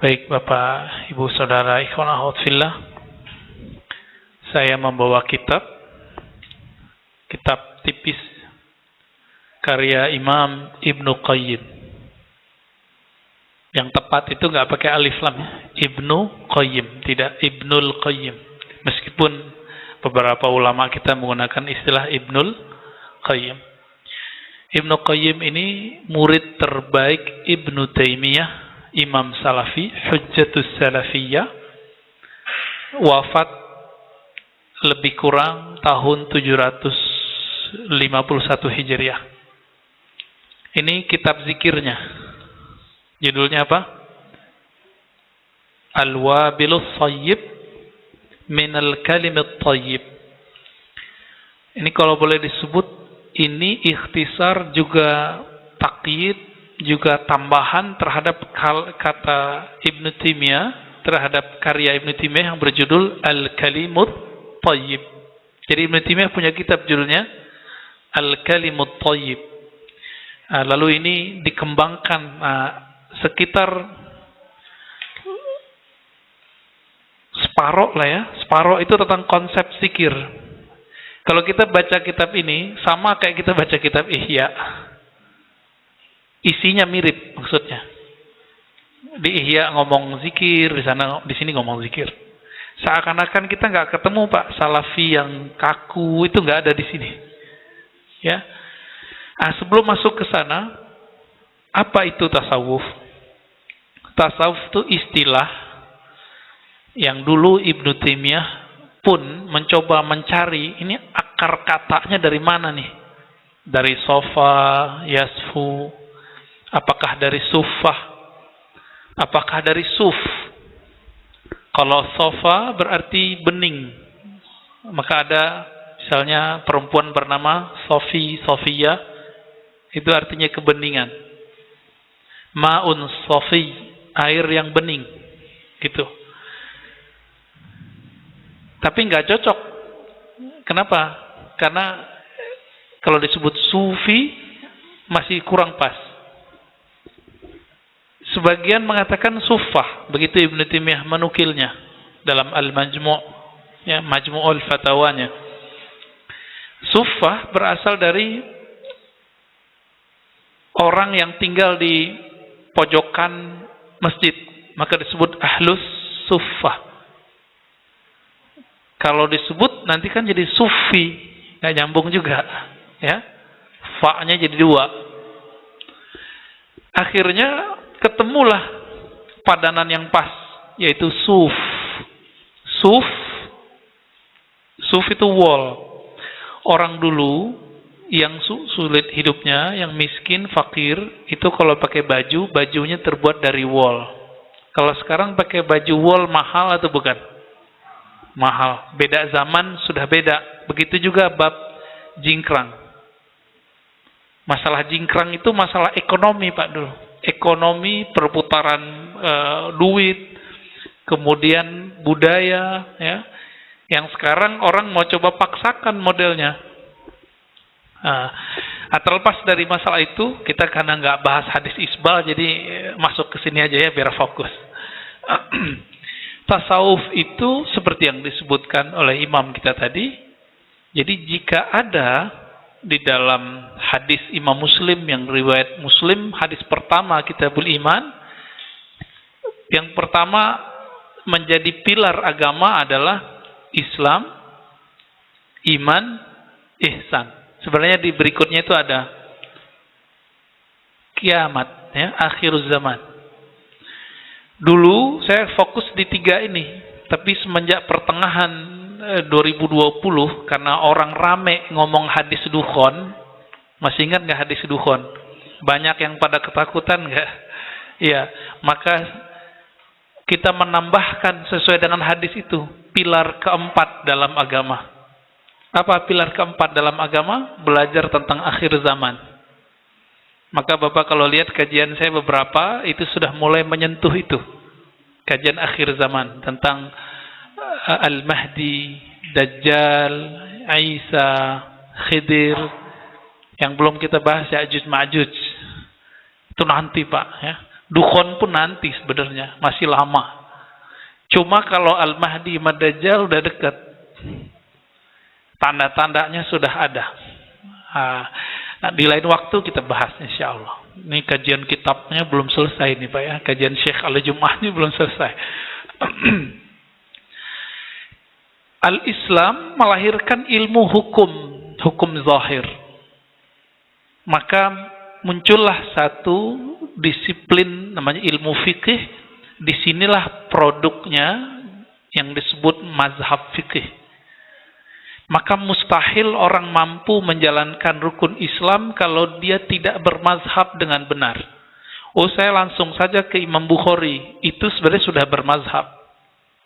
Baik Bapak, Ibu, Saudara, ikhwan akhwat fillah, saya membawa kitab tipis karya Imam Ibnu Qayyim. Yang tepat itu nggak pakai alif lam, Ibnu Qayyim, tidak Ibnul Qayyim. Meskipun beberapa ulama kita menggunakan istilah Ibnul Qayyim. Ibnu Qayyim ini murid terbaik Ibnu Taimiyah, Imam Salafi, Hujjatus Salafiyah, wafat lebih kurang tahun 751 Hijriah. Ini kitab zikirnya. Judulnya apa? Al-Wabilus Thayyib Minal Kalimit Thayyib. Ini kalau boleh disebut, ini ikhtisar juga taqyid, juga tambahan terhadap kata Ibnu Taimiyah, terhadap karya Ibnu Taimiyah yang berjudul Al-Kalimut Thayyib. Jadi Ibnu Taimiyah punya kitab judulnya Al-Kalimut Thayyib. Lalu ini dikembangkan sekitar separuh lah ya. Separuh itu tentang konsep zikir. Kalau kita baca kitab ini sama kayak kita baca kitab Ihya. Isinya mirip maksudnya. Di Ihya ngomong zikir, di sini ngomong zikir. Seakan-akan kita nggak ketemu Pak Salafi yang kaku, itu nggak ada di sini. Ya. Sebelum masuk ke sana, apa itu tasawuf? Tasawuf itu istilah yang dulu Ibnu Taimiyah pun mencoba mencari ini akar katanya dari mana nih? Dari sofa, yasfu, apakah dari sufah? Apakah dari suf? Kalau sofa berarti bening. Maka ada misalnya perempuan bernama Sofia, itu artinya kebeningan. Ma'un sofi, air yang bening. Gitu. Tapi nggak cocok. Kenapa? Karena kalau disebut sufi masih kurang pas. Sebagian mengatakan sufah, begitu Ibnu Taimiyah menukilnya dalam Al-Majmu', ya, Majmu'ul Fatawanya. Sufah berasal dari orang yang tinggal di pojokan masjid, maka disebut ahlus sufah. Kalau disebut nanti kan jadi sufi, nggak nyambung juga, ya. Fa-nya jadi dua. Akhirnya ketemulah padanan yang pas, yaitu suf. Suf itu wol. Orang dulu yang sulit hidupnya, yang miskin, fakir, itu kalau pakai baju, bajunya terbuat dari wol. Kalau sekarang pakai baju wol mahal atau bukan? Mahal. Beda zaman sudah beda. Begitu juga bab jingkrang. Masalah jingkrang itu masalah ekonomi Pak dulu. Ekonomi, perputaran duit, kemudian budaya, ya. Yang sekarang orang mau coba paksakan modelnya. Terlepas dari masalah itu, kita karena nggak bahas hadis isbal, jadi masuk ke sini aja ya biar fokus. Tasawuf itu seperti yang disebutkan oleh imam kita tadi. Jadi jika ada di dalam hadis Imam Muslim yang riwayat Muslim, hadis pertama Kitabul Iman, yang pertama menjadi pilar agama adalah Islam, iman, ihsan. Sebenarnya di berikutnya itu ada kiamat, ya, akhir zaman. Dulu saya fokus di tiga ini, tapi semenjak pertengahan 2020, karena orang rame ngomong hadis dukhon, masih ingat nggak hadis dukhon? Banyak yang pada ketakutan nggak? Iya, maka kita menambahkan sesuai dengan hadis itu, pilar keempat dalam agama. Apa pilar keempat dalam agama? Belajar tentang akhir zaman. Maka Bapak kalau lihat kajian saya beberapa, itu sudah mulai menyentuh itu. Kajian akhir zaman tentang Al-Mahdi, Dajjal, Isa, Khidir. Yang belum kita bahas Ya'juj Ma'juj. Itu nanti Pak, ya. Dukhon pun nanti sebenarnya, masih lama. Cuma kalau Al-Mahdi Mad-Dajjal udah dekat. Tanda-tandanya sudah ada. Nah, di lain waktu kita bahas insya Allah. Ini kajian kitabnya belum selesai nih Pak ya. Kajian Syekh Al-Jum'ah ini belum selesai. Al-Islam melahirkan ilmu hukum zahir. Maka muncullah satu disiplin namanya ilmu fikih. Disinilah produknya yang disebut mazhab fikih. Maka mustahil orang mampu menjalankan rukun Islam kalau dia tidak bermazhab dengan benar. Oh, saya langsung saja ke Imam Bukhari. Itu sebenarnya sudah bermazhab.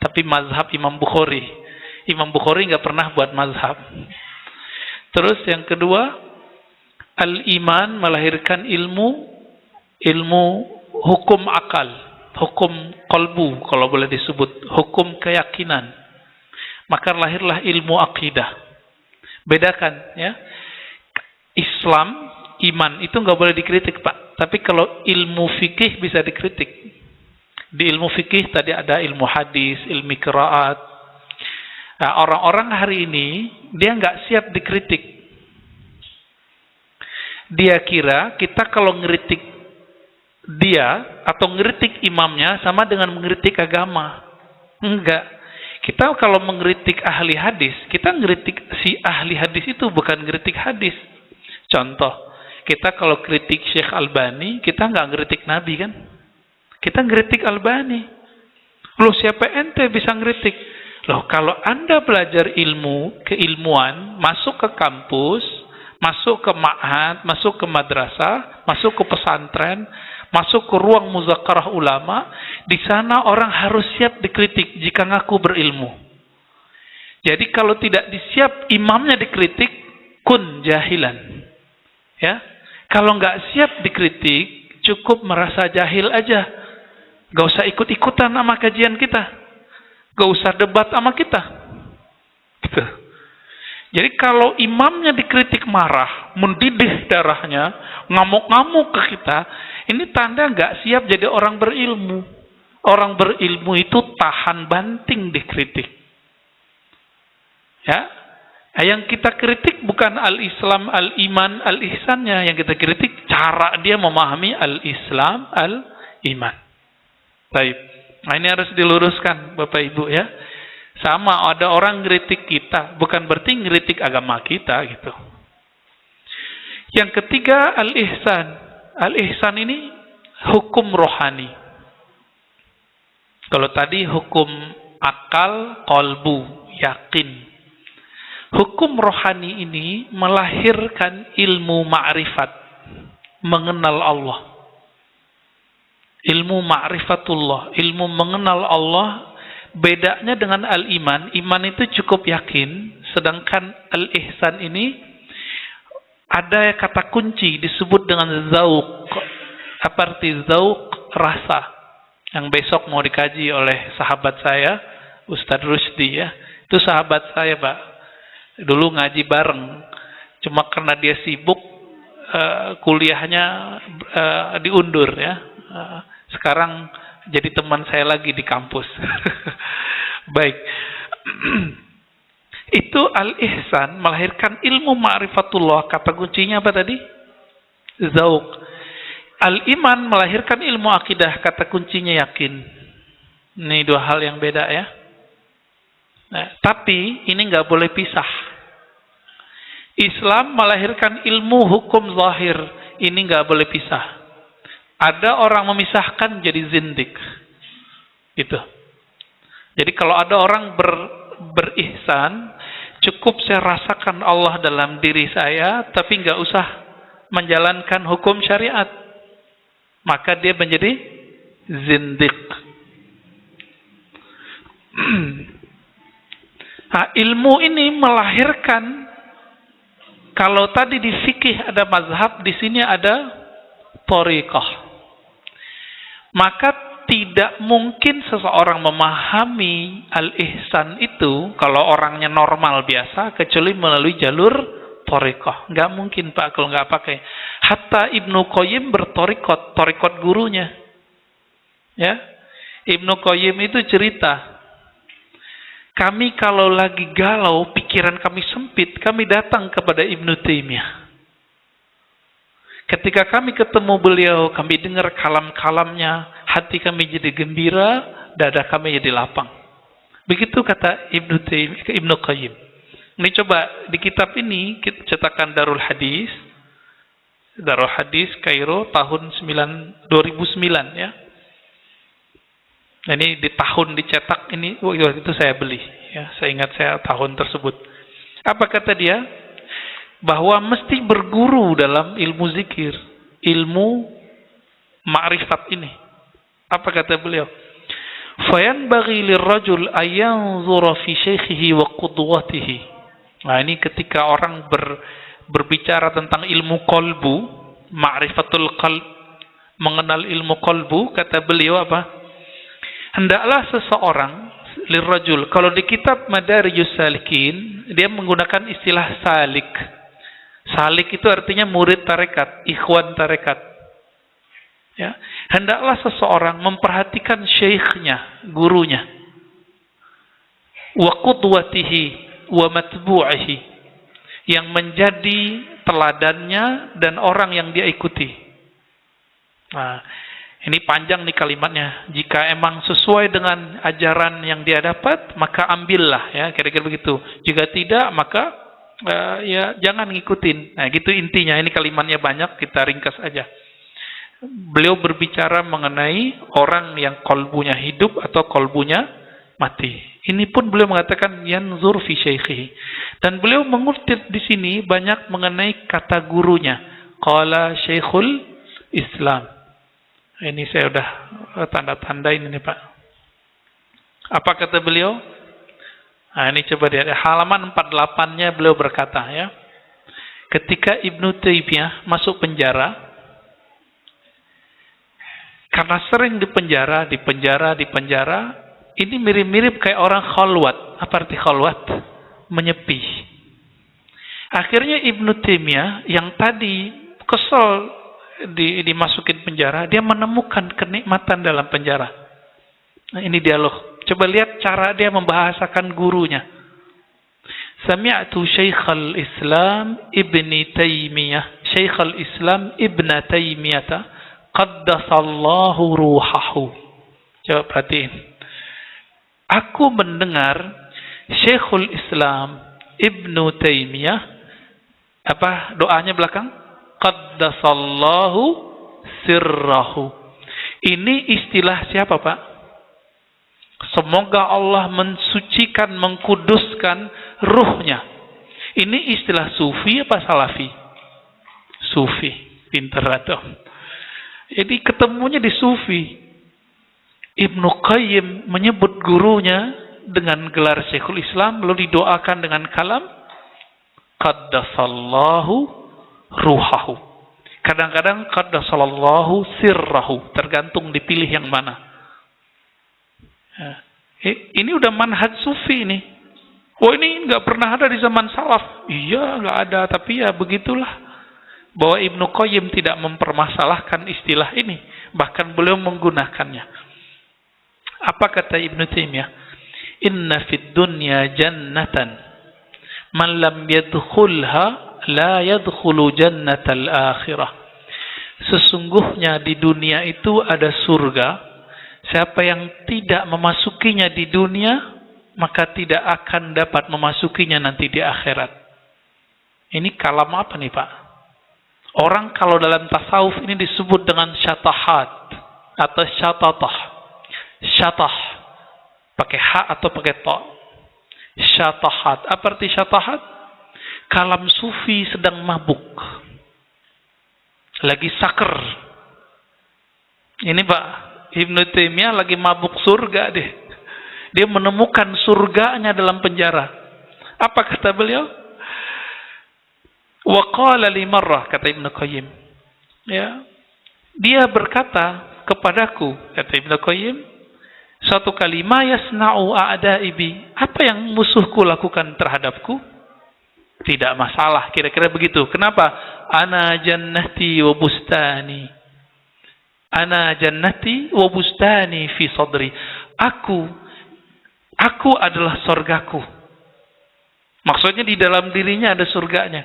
Tapi mazhab Imam Bukhari. Imam Bukhari nggak pernah buat mazhab. Terus yang kedua, al-iman melahirkan ilmu hukum akal. Hukum qalbu, kalau boleh disebut. Hukum keyakinan. Maka lahirlah ilmu akidah. Bedakan ya. Islam, iman itu nggak boleh dikritik Pak. Tapi kalau ilmu fikih bisa dikritik. Di ilmu fikih tadi ada ilmu hadis, ilmu qiraat. Nah, orang-orang hari ini dia nggak siap dikritik. Dia kira kita kalau ngeritik dia atau ngeritik imamnya sama dengan mengkritik agama. Enggak. Kita kalau mengkritik ahli hadis, kita ngeritik si ahli hadis itu, bukan ngeritik hadis. Contoh, kita kalau kritik Syekh Albani, kita nggak ngeritik Nabi kan? Kita ngeritik Albani. Loh, siapa ente bisa ngeritik? Loh, kalau Anda belajar ilmu, keilmuan, masuk ke kampus, masuk ke ma'had, masuk ke madrasah, masuk ke pesantren, masuk ke ruang muzakarah ulama, di sana orang harus siap dikritik jika ngaku berilmu. Jadi kalau tidak disiap imamnya dikritik, kun jahilan. Ya, kalau nggak siap dikritik, cukup merasa jahil aja. Gak usah ikut-ikutan sama kajian kita, gak usah debat sama kita. Gitu. Jadi kalau imamnya dikritik marah, mendidih darahnya, ngamuk-ngamuk ke kita, ini tanda nggak siap jadi orang berilmu. Orang berilmu itu tahan banting dikritik. Ya, yang kita kritik bukan al-Islam, al-iman, al-ihsannya. Yang kita kritik cara dia memahami al-Islam, al-iman. Baik. Nah, ini harus diluruskan Bapak Ibu ya. Sama ada orang ngeritik kita, bukan berarti ngeritik agama kita gitu. Yang ketiga al-ihsan. Al-ihsan ini hukum rohani. Kalau tadi hukum akal, qalbu, yakin. Hukum rohani ini melahirkan ilmu ma'rifat, mengenal Allah. Ilmu ma'rifatullah, ilmu mengenal Allah. Bedanya dengan al-iman, iman itu cukup yakin, sedangkan al-ihsan ini ada kata kunci disebut dengan zauq. Apa arti zauq? Rasa. Yang besok mau dikaji oleh sahabat saya, Ustadz Rusdi ya. Itu sahabat saya Pak. Dulu ngaji bareng. Cuma karena dia sibuk, kuliahnya diundur ya. Sekarang jadi teman saya lagi di kampus. Baik. Itu al-ihsan melahirkan ilmu ma'rifatullah. Kata kuncinya apa tadi? Zauq. Al-iman melahirkan ilmu akidah. Kata kuncinya yakin. Ini dua hal yang beda ya. Nah, tapi ini nggak boleh pisah. Islam melahirkan ilmu hukum zahir. Ini nggak boleh pisah. Ada orang memisahkan jadi zindik. Gitu. Jadi kalau ada orang berihsan, cukup saya rasakan Allah dalam diri saya, tapi nggak usah menjalankan hukum syariat. Maka dia menjadi zindik. Nah, ilmu ini melahirkan, kalau tadi di fikih ada mazhab, di sini ada thariqah. Maka tidak mungkin seseorang memahami al-ihsan itu kalau orangnya normal biasa kecuali melalui jalur thariqah. Nggak mungkin Pak kalau nggak pakai. Hatta Ibnu Qayyim berthariqat, thariqat gurunya. Ya, Ibnu Qayyim itu cerita, kami kalau lagi galau, pikiran kami sempit, kami datang kepada Ibnu Taimiyah. Ketika kami ketemu beliau, kami dengar kalam-kalamnya, hati kami jadi gembira, dada kami jadi lapang. Begitu kata Ibnu Qayyim. Ini coba di kitab ini kita cetakan Darul Hadis Kairo tahun 2009 ya. Nah, ini di tahun dicetak ini waktu itu saya beli ya, saya ingat saya tahun tersebut. Apa kata dia? Bahwa mesti berguru dalam ilmu zikir, ilmu ma'rifat ini. Apa kata beliau? Fayanbaghi lirrajul ayanzura fi syaikhihi wa qudwatihi. Nah, ini ketika orang berbicara tentang ilmu qalbu, ma'rifatul qalb, mengenal ilmu qalbu, kata beliau apa? Hendaklah seseorang lirrajul, kalau di kitab Madarijus Salikin dia menggunakan istilah salik. Salik itu artinya murid tarekat, ikhwan tarekat. Ya, hendaklah seseorang memperhatikan syekhnya, gurunya. Wa qudwatihi wa matbu'ihi, yang menjadi teladannya dan orang yang dia ikuti. Nah, ini panjang nih kalimatnya. Jika emang sesuai dengan ajaran yang dia dapat, maka ambillah ya, kira-kira begitu. Jika tidak, maka ya jangan ngikutin. Nah, gitu intinya. Ini kalimatnya banyak, kita ringkas aja. Beliau berbicara mengenai orang yang kolbunya hidup atau kolbunya mati. Ini pun beliau mengatakan yanzur fi syaikhihi. Dan beliau mengutip di sini banyak mengenai kata gurunya. Qala Syekhul Islam. Ini saya udah tanda-tandain ini Pak. Apa kata beliau? Nah, ini coba lihat halaman 48-nya beliau berkata ya. Ketika Ibnu Taimiyah masuk penjara, karena sering dipenjara, ini mirip-mirip kayak orang khalwat. Apa arti khalwat? Menyepi. Akhirnya Ibnu Taimiyah yang tadi kesel dimasukin penjara, dia menemukan kenikmatan dalam penjara. Nah, ini dialog. Coba lihat cara dia membahasakan gurunya. Sami'tu Syekhul Islam Ibni Taimiyah, Syekhul Islam Ibn Taimiyah qaddasallahu ruhahu. Coba perhatiin. Aku mendengar Syekhul Islam Ibnu Taimiyah, apa doanya belakang? Qaddasallahu sirrahu. Ini istilah siapa Pak? Semoga Allah mensucikan, mengkuduskan ruhnya. Ini istilah sufi apa salafi? Sufi. Pinter atau? Jadi ketemunya di sufi. Ibnu Qayyim menyebut gurunya dengan gelar Syekhul Islam, lalu didoakan dengan kalam qaddasallahu ruhahu. Kadang-kadang qaddasallahu sirrahu, tergantung dipilih yang mana. Ini udah manhaj sufi ini. Oh, ini nggak pernah ada di zaman salaf. Iya, nggak ada, tapi ya begitulah. Bahwa Ibnu Qayyim tidak mempermasalahkan istilah ini, bahkan beliau menggunakannya. Apa kata Ibnu Taimiyah? Inna fid dunya jannatan man lam yadkhulha la yadkhulu jannatal akhirah. Sesungguhnya di dunia itu ada surga. Siapa yang tidak memasukinya di dunia, maka tidak akan dapat memasukinya nanti di akhirat. Ini kalam apa nih Pak? Orang kalau dalam tasawuf ini disebut dengan syatahat atau syatatah. Syatah pakai ha atau pakai ta. Syatahat. Apa arti syatahat? Kalam sufi sedang mabuk, lagi saker. Ini Pak Ibnu Taimiyah lagi mabuk surga deh. Dia menemukan surganya dalam penjara. Apa kata beliau? Wa qala li marrah, kata Ibnu Qayyim. Ya, dia berkata kepadaku, kata Ibnu Qayyim, suatu kali, ma yasna'u a'da'i bi, apa yang musuhku lakukan terhadapku? Tidak masalah, kira-kira begitu. Kenapa? Ana jannati wa bustani. ana jannati wa bustani fi sadri. Aku adalah surgaku. Maksudnya di dalam dirinya ada surganya.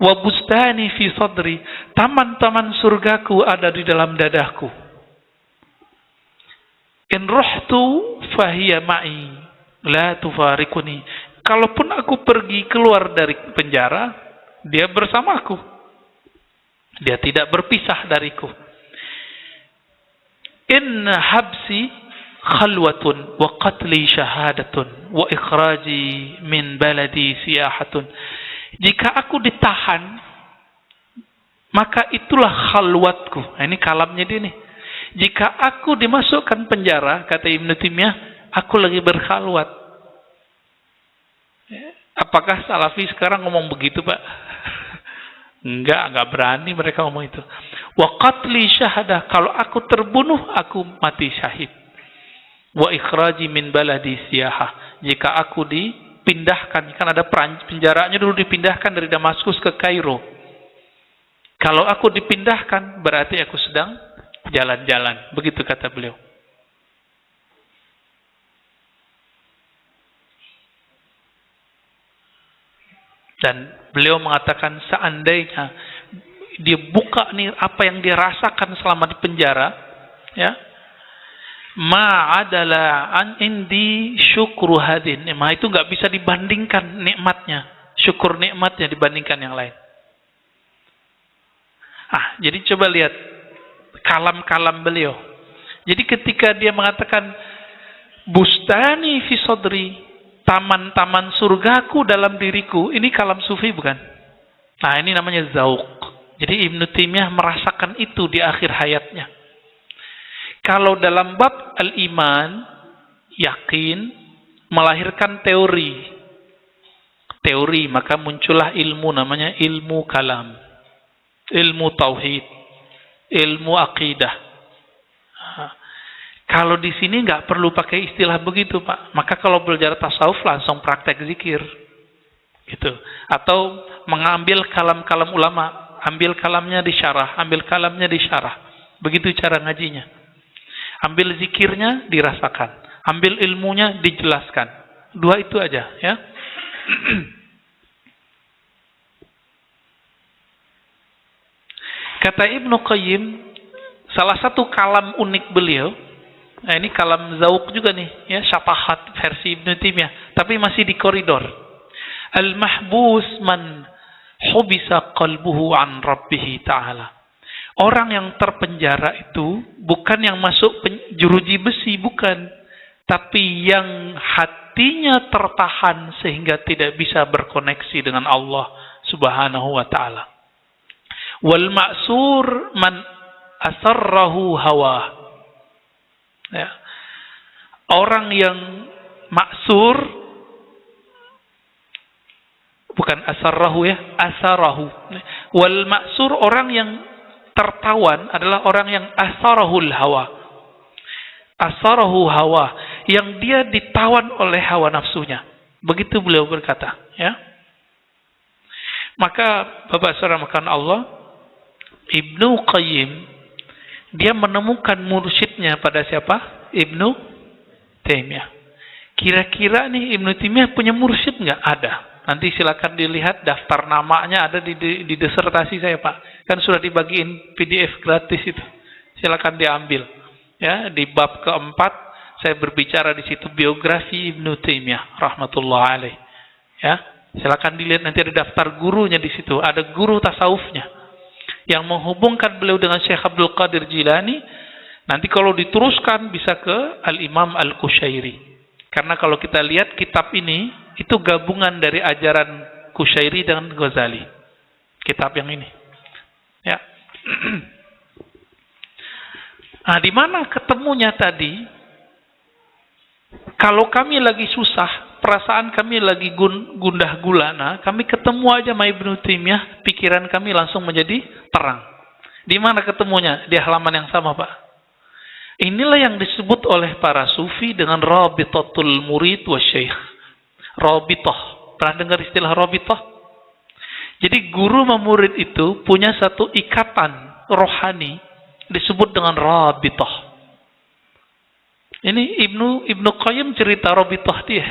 Wa bustani fi sadri, taman-taman surgaku ada di dalam dadaku. In ruhtu fahiya ma'i la tufarikuni. Kalaupun aku pergi keluar dari penjara, dia bersamaku. Dia tidak berpisah dariku. Inna habsi khalwatun wa qatli syahadatun wa ikhraji min baladi siyahatun. Jika aku ditahan, maka itulah khalwatku. Nah, ini kalamnya dia nih. Jika aku dimasukkan penjara, kata Ibnu Taimiyah, aku lagi berkhalwat. Apakah Salafi sekarang ngomong begitu, Pak? Enggak berani mereka ngomong itu. Wa qatli syahadah, kalau aku terbunuh, aku mati syahid. Wa ikhraji min baladi siyahah, jika aku dipindahkan, kan ada penjaranya dulu dipindahkan dari Damaskus ke Kairo. Kalau aku dipindahkan, berarti aku sedang jalan-jalan. Begitu kata beliau. Dan beliau mengatakan seandainya dia buka nih apa yang dia rasakan selama di penjara, ya, ma'adala an indi syukru hadin, itu nggak bisa dibandingkan nikmatnya, syukur nikmatnya dibandingkan yang lain. Jadi coba lihat kalam-kalam beliau. Jadi ketika dia mengatakan bustani fi sadri, taman-taman surgaku dalam diriku, ini kalam sufi bukan? Ini namanya zauq. Jadi Ibnu Taimiyah merasakan itu di akhir hayatnya. Kalau dalam bab al-iman, yakin, melahirkan teori, maka muncullah ilmu, namanya ilmu kalam, ilmu tauhid, ilmu akidah. Kalau di sini nggak perlu pakai istilah begitu, Pak. Maka kalau belajar tasawuf langsung praktek zikir, gitu. Atau mengambil kalam-kalam ulama, ambil kalamnya disyarah, ambil kalamnya disyarah. Begitu cara ngajinya. Ambil zikirnya dirasakan, ambil ilmunya dijelaskan. Dua itu aja, ya. Kata Ibnu Qayyim, salah satu kalam unik beliau. Ini kalam zauq juga nih, ya, syafahat versi Ibnu Taimiyah, tapi masih di koridor. Al-mahbus man hubisa qalbuhu an rabbih ta'ala. Orang yang terpenjara itu bukan yang masuk jeruji besi, bukan, tapi yang hatinya tertahan sehingga tidak bisa berkoneksi dengan Allah Subhanahu wa taala. Wal ma'sur man asarrahu hawa. Ya. Orang yang maksur, bukan asarrahu, ya, asarahu. Wal maksur, orang yang tertawan, adalah orang yang asarahul hawa. Asarahu hawa, yang dia ditawan oleh hawa nafsunya. Begitu beliau berkata, ya. Maka Bapak Saudara makan Allah, Ibnu Qayyim, dia menemukan mursyidnya pada siapa? Ibnu Taimiyah. Kira-kira nih Ibnu Taimiyah punya mursyid nggak? Ada. Nanti silakan dilihat daftar namanya, ada di disertasi saya, Pak. Kan sudah dibagiin PDF gratis itu. Silakan diambil. Ya, di bab keempat saya berbicara di situ biografi Ibnu Taimiyah rahmatullah alaih. Ya, silakan dilihat, nanti ada daftar gurunya di situ. Ada guru tasawufnya yang menghubungkan beliau dengan Syekh Abdul Qadir Jilani. Nanti kalau diteruskan bisa ke Al-Imam Al-Qushairi. Karena kalau kita lihat kitab ini, itu gabungan dari ajaran Qushairi dengan Ghazali. Kitab yang ini. Ya. Di mana ketemunya tadi? Kalau kami lagi susah, perasaan kami lagi gundah gulana, kami ketemu aja sama Ibnu Taimiyah, pikiran kami langsung menjadi terang. Di mana ketemunya? Di halaman yang sama, Pak. Inilah yang disebut oleh para sufi dengan rabitatul murid wa syekh. Rabitah. Pernah dengar istilah rabitah? Jadi guru sama murid itu punya satu ikatan rohani disebut dengan rabitah. Ini Ibnu Qayyim cerita rabitah dia.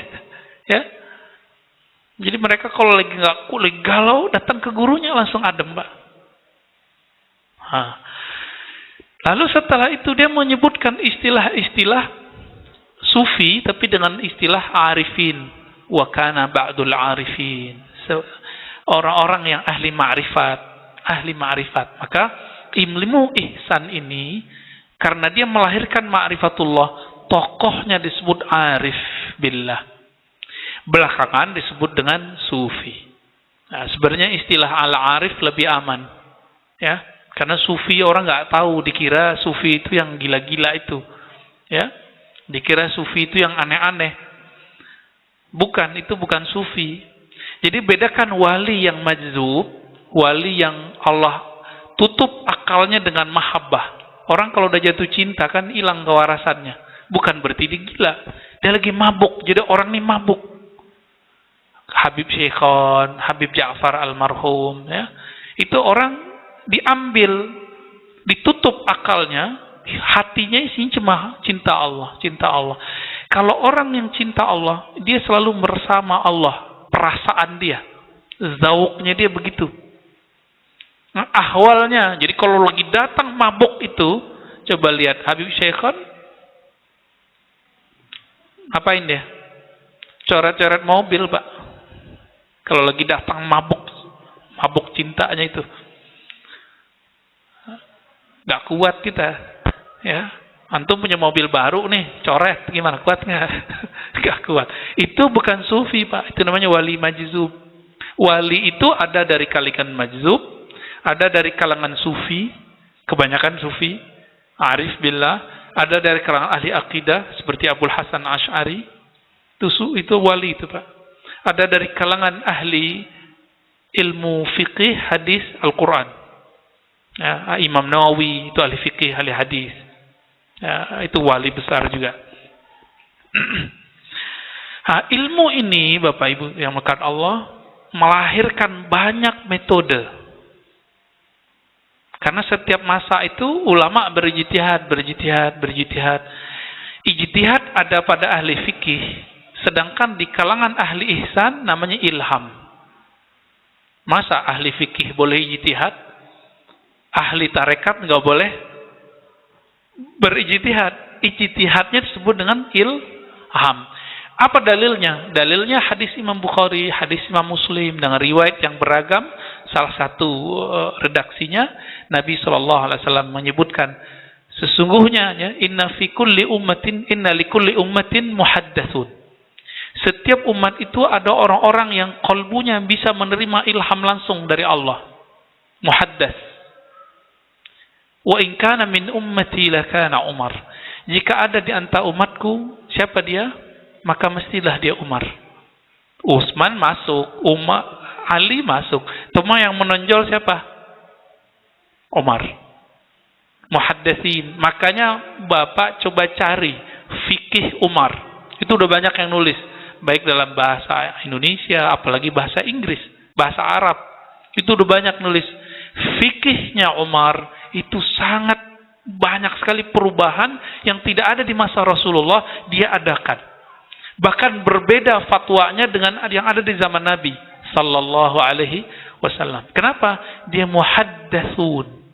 Ya. Jadi mereka kalau lagi galau datang ke gurunya langsung adem, Pak. Lalu setelah itu dia menyebutkan istilah-istilah sufi tapi dengan istilah arifin. Wa kana ba'dul arifin. Orang-orang yang ahli ma'rifat. Maka ilmu ihsan ini karena dia melahirkan ma'rifatullah, tokohnya disebut arif billah. Belakangan disebut dengan sufi. Nah, sebenarnya istilah al-arif lebih aman. Ya, karena sufi orang nggak tahu, dikira sufi itu yang gila-gila itu. Ya, dikira sufi itu yang aneh-aneh. Bukan, itu bukan sufi. Jadi bedakan wali yang majzub, wali yang Allah tutup akalnya dengan mahabbah. Orang kalau udah jatuh cinta kan hilang kewarasannya. Bukan berarti dia gila. Dia lagi mabuk. Jadi orang ini mabuk. Habib Syekhon, Habib Ja'far almarhum, ya. Itu orang diambil, ditutup akalnya, hatinya isinya cuma cinta Allah, cinta Allah. Kalau orang yang cinta Allah, dia selalu bersama Allah, perasaan dia, zauknya dia begitu. Nah, ahwalnya, jadi kalau lagi datang mabuk itu, coba lihat Habib Syekhon, ngapain dia? Coret-coret mobil, Pak. Kalau lagi datang mabuk cintanya itu, nggak kuat kita, ya. Antum punya mobil baru nih, coret, gimana, kuat nggak? Nggak kuat. Itu bukan sufi, Pak. Itu namanya wali majzub. Wali itu ada dari kalangan majzub, ada dari kalangan sufi, kebanyakan sufi, arif billah, ada dari kalangan ahli akidah seperti Abul Hasan Asy'ari. Itu wali itu, Pak. Ada dari kalangan ahli ilmu fiqih, hadis, Al-Quran. Ya, Imam Nawawi itu ahli fiqih, ahli hadis. Ya, itu wali besar juga. Ilmu ini, Bapak Ibu yang melekat Allah, melahirkan banyak metode. Karena setiap masa itu ulama berijtihad. Ijtihad ada pada ahli fikih. Sedangkan di kalangan ahli ihsan namanya ilham. Masa ahli fikih boleh ijtihad? Ahli tarekat nggak boleh berijtihad. Ijtihadnya disebut dengan ilham. Apa dalilnya? Dalilnya hadis Imam Bukhari, hadis Imam Muslim dengan riwayat yang beragam. Salah satu redaksinya Nabi SAW menyebutkan sesungguhnya inna likulli ummatin muhaddatsun. Setiap umat itu ada orang-orang yang qalbunya bisa menerima ilham langsung dari Allah. Muhaddas. Wa in kana min ummati lakana Umar. Jika ada di antara umatku, siapa dia? Maka mestilah dia Umar. Utsman masuk, Ali masuk. Cuma yang menonjol siapa? Umar. Muhaddatsin. Makanya Bapak coba cari fikih Umar. Itu udah banyak yang nulis. Baik dalam bahasa Indonesia, apalagi bahasa Inggris, bahasa Arab. Itu udah banyak nulis. Fikihnya Umar itu sangat banyak sekali perubahan yang tidak ada di masa Rasulullah, dia adakan. Bahkan berbeda fatwanya dengan yang ada di zaman Nabi sallallahu alaihi wasallam. Kenapa? Dia muhaddatsun.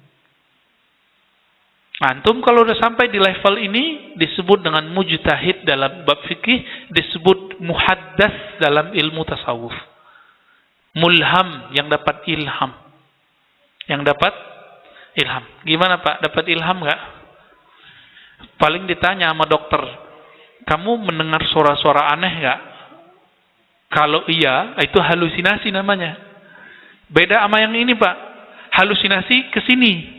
Antum kalau udah sampai di level ini disebut dengan mujtahid dalam bab fikih, disebut muhaddas dalam ilmu tasawuf. Mulham, yang dapat ilham. Yang dapat ilham. Gimana Pak? Dapat ilham nggak? Paling ditanya sama dokter, kamu mendengar suara-suara aneh nggak? Kalau iya, itu halusinasi namanya. Beda sama yang ini Pak. Halusinasi ke sini.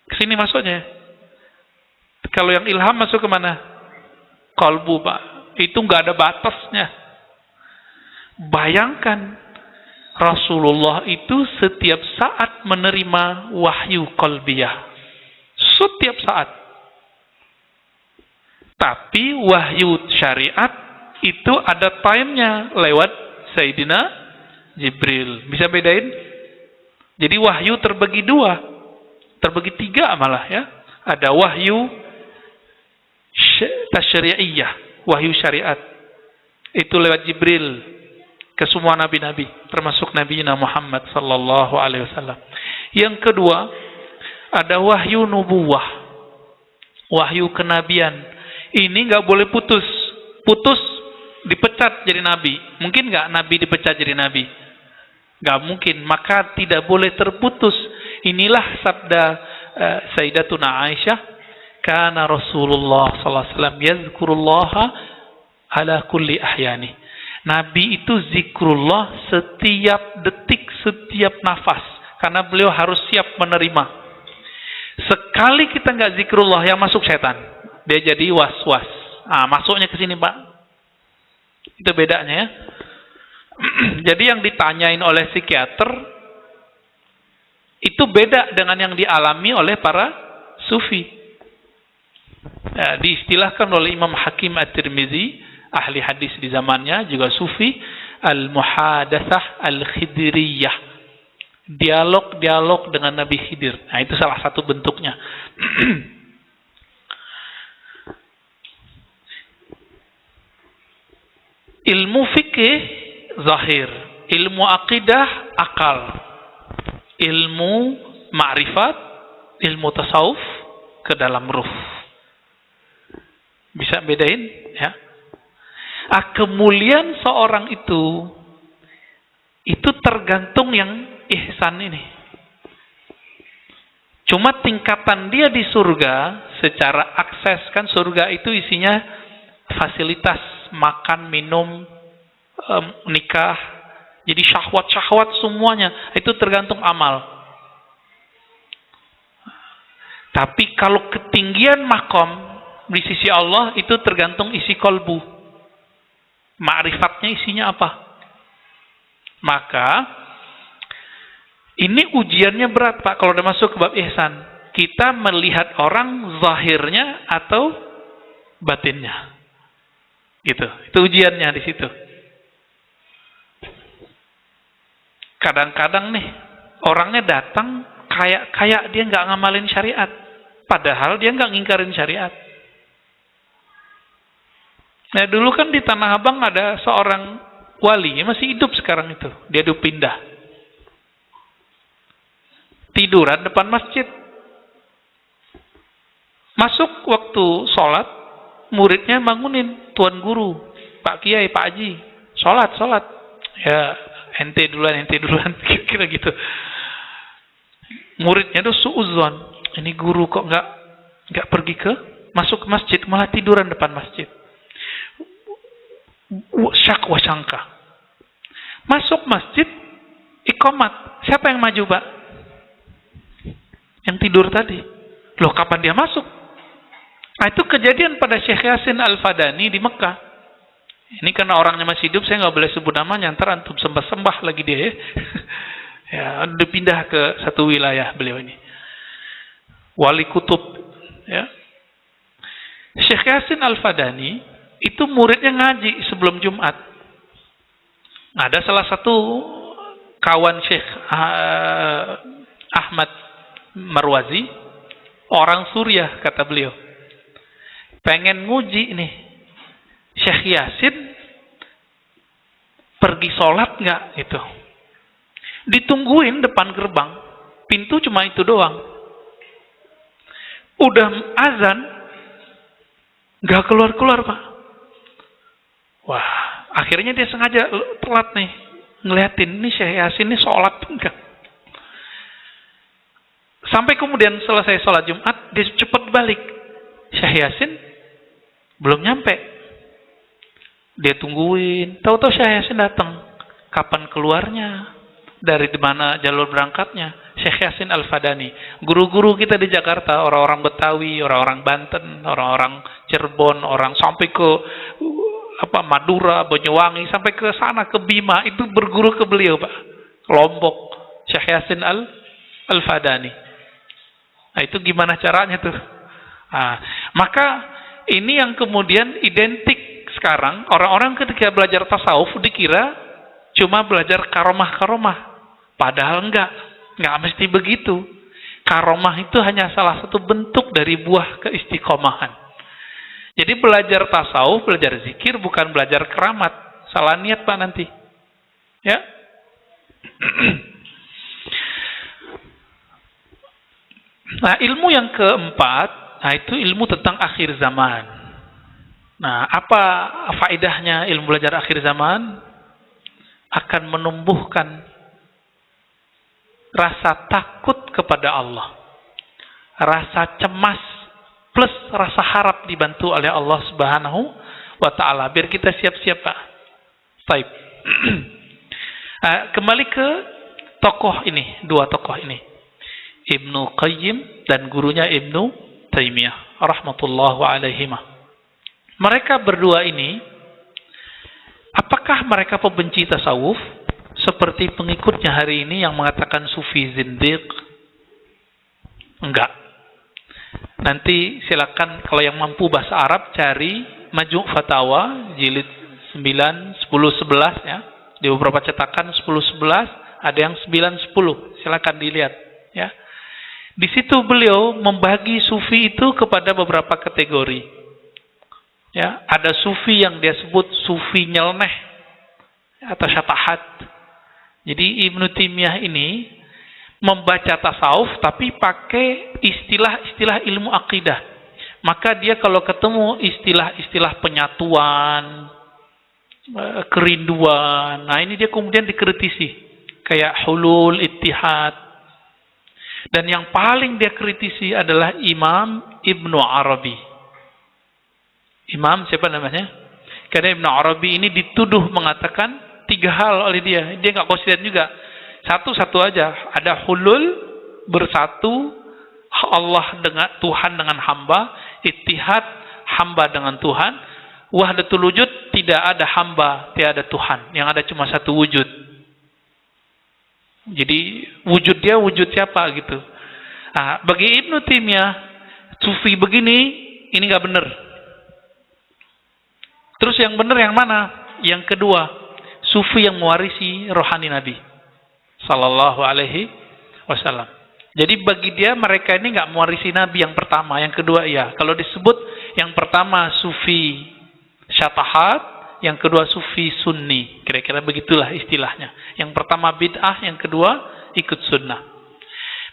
Kesini masuknya. Kalau yang ilham masuk ke mana? Kalbu, Pak. Itu nggak ada batasnya. Bayangkan Rasulullah itu setiap saat menerima wahyu qalbiyah. Setiap saat. Tapi wahyu syariat itu ada time-nya lewat Sayyidina Jibril. Bisa bedain? Jadi wahyu terbagi dua. Terbagi tiga malah ya. Ada wahyu tasyri'iyah, wahyu syariat. Itu lewat Jibril ke semua nabi-nabi, termasuk Nabi Muhammad sallallahu alaihi wasallam. Yang kedua, ada wahyu nubuwah, wahyu kenabian. Ini nggak boleh putus. Putus dipecat jadi nabi. Mungkin nggak nabi dipecat jadi nabi? Nggak mungkin. Maka tidak boleh terputus. Inilah sabda Sayyidatuna Aisyah, kana Rasulullah sallallahu alaihi wasallam yazkurullaha ala kulli ahyani. Nabi itu zikrullah setiap detik, setiap nafas. Karena beliau harus siap menerima. Sekali kita nggak zikrullah, yang masuk setan. Dia jadi was-was. Masuknya ke sini, Pak. Itu bedanya ya. Jadi yang ditanyain oleh psikiater itu beda dengan yang dialami oleh para sufi. Diistilahkan oleh Imam Hakim At-Tirmizi, ahli hadis di zamannya, juga sufi, al-muhadatsah al-khidriyah. Dialog-dialog dengan Nabi Khidir. Nah, itu salah satu bentuknya. Ilmu fikih zahir, ilmu akidah akal, ilmu ma'rifat, ilmu tasawuf ke dalam ruh. Bisa bedain ya? Kemuliaan seorang itu tergantung yang ihsan ini. Cuma tingkatan dia di surga secara akses, kan surga itu isinya fasilitas makan, minum, nikah. Jadi syahwat-syahwat semuanya itu tergantung amal. Tapi kalau ketinggian makom di sisi Allah itu tergantung isi kolbu. Ma'rifatnya isinya apa? Maka ini ujiannya berat, Pak, kalau udah masuk ke bab ihsan. Kita melihat orang zahirnya atau batinnya. Gitu. Itu ujiannya di situ. Kadang-kadang nih orangnya datang kayak dia nggak ngamalin syariat, padahal dia nggak ngingkarin syariat. Nah, dulu kan di Tanah Abang ada seorang wali, masih hidup sekarang itu. Dia udah pindah. Tiduran depan masjid. Masuk waktu sholat, muridnya bangunin, Tuan Guru, Pak Kiai, Pak Haji, sholat. Ya, ente duluan, kira-kira gitu. Muridnya tuh suudzon. Ini guru kok nggak pergi masuk ke masjid, malah tiduran depan masjid. Syak wa syangka. Masuk masjid, iqamat. Siapa yang maju, Pak? Yang tidur tadi. Loh, kapan dia masuk? Nah, itu kejadian pada Syekh Yasin Al-Fadani di Mekah. Ini karena orangnya masih hidup, saya nggak boleh sebut namanya, ntar antum sembah-sembah lagi dia ya. Ya, udah pindah ke satu wilayah beliau ini. Wali kutub. Ya. Syekh Yasin Al-Fadani itu muridnya ngaji sebelum Jumat. Ada salah satu kawan Syekh Ahmad Marwazi, orang Suriah, kata beliau. Pengen nguji nih, Syekh Yasin pergi sholat nggak gitu. Ditungguin depan gerbang, pintu cuma itu doang. Udah azan, nggak keluar-keluar, Pak. Wah, akhirnya dia sengaja telat nih, ngeliatin ini Syekh Yasin ini sholat enggak. Sampai kemudian selesai sholat Jumat, dia cepat balik. Syekh Yasin belum nyampe. Dia tungguin. Tahu-tahu Syekh Yasin datang. Kapan keluarnya? Dari mana jalur berangkatnya? Syekh Yasin Al-Fadani. Guru-guru kita di Jakarta, orang-orang Betawi, orang-orang Banten, orang-orang Cirebon, orang sampai ke Madura, Banyuwangi, sampai ke sana, ke Bima, itu berguru ke beliau, Pak. Lombok. Syekh Yasin Al-Fadani. Nah, itu gimana caranya tuh? Nah, maka ini yang kemudian identik sekarang, orang-orang ketika belajar tasawuf dikira cuma belajar karomah-karomah. Padahal enggak mesti begitu. Karomah itu hanya salah satu bentuk dari buah keistiqomahan. Jadi belajar tasawuf, belajar zikir, bukan belajar keramat. Salah niat Pak nanti. Ya. Nah, ilmu yang keempat, nah itu ilmu tentang akhir zaman. Nah, apa faedahnya ilmu belajar akhir zaman? Akan menumbuhkan rasa takut kepada Allah. Rasa cemas plus rasa harap dibantu oleh Allah Subhanahu wa ta'ala. Biar kita siap-siap Pak. Baik. Kembali ke tokoh ini, dua tokoh ini. Ibnu Qayyim dan gurunya Ibnu Taimiyah rahmatullahu alaihimah. Mereka berdua ini, apakah mereka pembenci tasawuf seperti pengikutnya hari ini yang mengatakan sufi zindiq? Enggak. Nanti silakan kalau yang mampu bahasa Arab cari Majmu' Fatawa jilid 9, 10, 11 ya. Di beberapa cetakan 10, 11, ada yang 9, 10. Silakan dilihat ya. Di situ beliau membagi sufi itu kepada beberapa kategori. Ya, ada sufi yang dia sebut sufi nyeleneh atau syatahat. Jadi Ibnu Taimiyah ini membaca tasawuf tapi pakai istilah-istilah ilmu akidah. Maka dia kalau ketemu istilah-istilah penyatuan, kerinduan, nah ini dia kemudian dikritisi. Kayak hulul, ittihad. Dan yang paling dia kritisi adalah Imam Ibnu Arabi. Imam siapa namanya? Karena Ibnu Arabi ini dituduh mengatakan 3 hal oleh dia. Dia nggak konsisten juga. Satu-satu aja. Ada hulul, bersatu, Allah dengan Tuhan dengan hamba, ittihad, hamba dengan Tuhan, wahdatul wujud, tidak ada hamba, tidak ada Tuhan. Yang ada cuma satu wujud. Jadi wujud dia wujud siapa gitu. Nah, bagi Ibnu Taimiyah, sufi begini ini nggak benar. Terus yang benar yang mana? Yang kedua, sufi yang mewarisi rohani Nabi sallallahu alaihi wasallam. Jadi bagi dia mereka ini nggak mewarisi Nabi yang pertama, yang kedua iya. Kalau disebut yang pertama sufi syatahat, yang kedua sufi sunni. Kira-kira begitulah istilahnya. Yang pertama bid'ah, yang kedua ikut sunnah.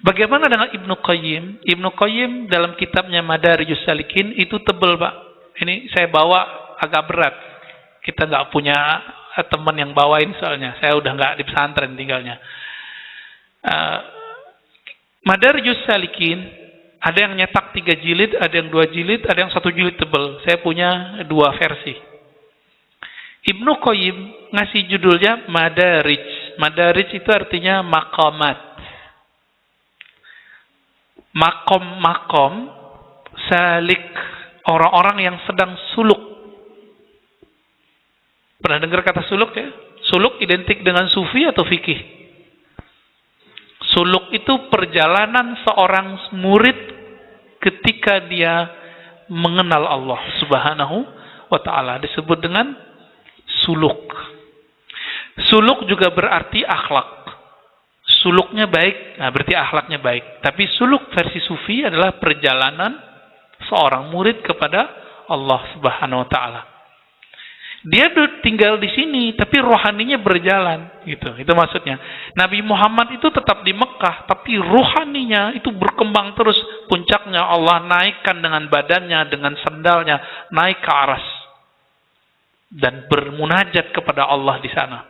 Bagaimana dengan Ibnu Qayyim? Ibnu Qayyim dalam kitabnya Madarijus Salikin itu tebal Pak. Ini saya bawa agak berat. Kita nggak punya teman yang bawain soalnya. Saya udah nggak di pesantren tinggalnya. Madarijus Salikin ada yang nyetak 3 jilid, ada yang 2 jilid, ada yang 1 jilid tebal. Saya punya 2 versi. Ibnu Qayyim ngasih judulnya Madarij. Madarij itu artinya maqamat. Makom-makom salik, orang-orang yang sedang suluk. Pernah dengar kata suluk ya? Suluk identik dengan sufi atau fikih? Suluk itu perjalanan seorang murid ketika dia mengenal Allah Subhanahu wa ta'ala. Disebut dengan suluk. Suluk juga berarti akhlak. Suluknya baik, nah berarti akhlaknya baik. Tapi suluk versi sufi adalah perjalanan seorang murid kepada Allah Subhanahu wa ta'ala. Dia tinggal di sini, tapi rohaninya berjalan, gitu. Itu maksudnya. Nabi Muhammad itu tetap di Mekah, tapi rohaninya itu berkembang terus. Puncaknya Allah naikkan dengan badannya, dengan sandalnya, naik ke aras dan bermunajat kepada Allah di sana.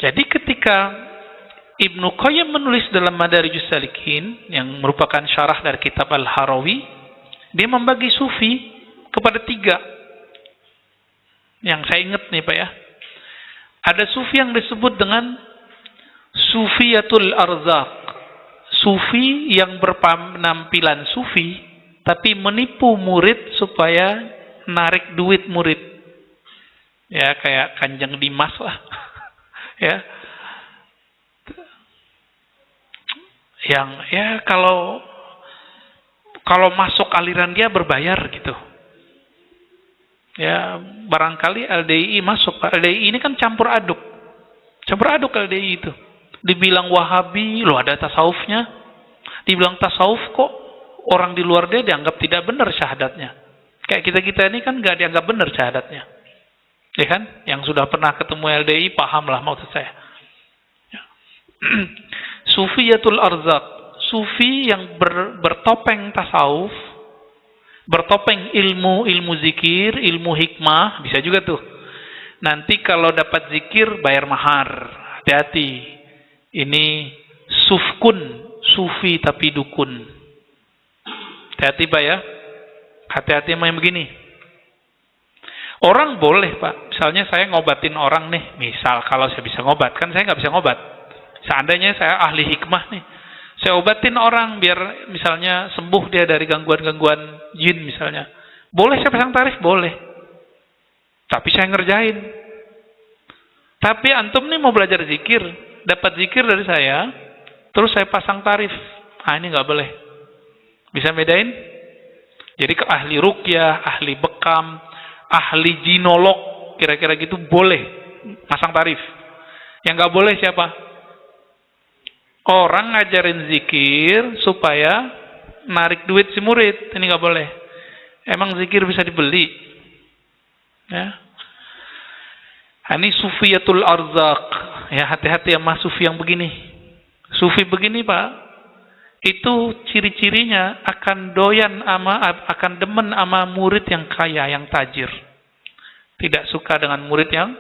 Jadi ketika Ibnu Qayyim menulis dalam Madarijus Salikin yang merupakan syarah dari kitab Al-Harawi, dia membagi sufi kepada 3. Yang saya ingat nih Pak ya. Ada sufi yang disebut dengan Sufiyatul Arzaq. Sufi yang berpenampilan sufi tapi menipu murid supaya narik duit murid. Ya kayak Kanjeng Dimas lah. Ya. Yang ya kalau masuk aliran dia berbayar gitu. Ya barangkali LDI masuk. LDI ini kan campur aduk. Campur aduk LDI itu. Dibilang Wahabi, loh ada tasawufnya. Dibilang tasawuf kok orang di luar dia dianggap tidak benar syahadatnya. Kayak kita-kita ini kan nggak dianggap benar syahadatnya. Ya kan? Yang sudah pernah ketemu LDI pahamlah maksud saya. Ya. Sufiyatul arzak, sufi yang bertopeng tasawuf, bertopeng ilmu zikir, ilmu hikmah, bisa juga tuh. Nanti kalau dapat zikir bayar mahar. Hati-hati. Ini sufkun, sufi tapi dukun. Hati-hati Pak ya. Hati-hati sama yang begini. Orang boleh Pak. Misalnya saya ngobatin orang nih. Misal kalau saya bisa ngobat. Kan saya nggak bisa ngobat. Seandainya saya ahli hikmah nih. Saya obatin orang biar misalnya sembuh dia dari gangguan-gangguan jin misalnya. Boleh saya pasang tarif? Boleh. Tapi saya ngerjain. Tapi antum nih mau belajar zikir. Dapat zikir dari saya, terus saya pasang tarif. Ini nggak boleh. Bisa bedain? Jadi ke ahli ruqyah, ahli bekam, ahli jinolog, kira-kira gitu boleh pasang tarif. Yang nggak boleh siapa? Orang ngajarin zikir supaya narik duit si murid. Ini nggak boleh. Emang zikir bisa dibeli? Ya. Ini sufiyatul arzak. Ya, hati-hati sama sufi yang begini. Sufi begini Pak, itu ciri-cirinya akan akan demen sama murid yang kaya, yang tajir. Tidak suka dengan murid yang,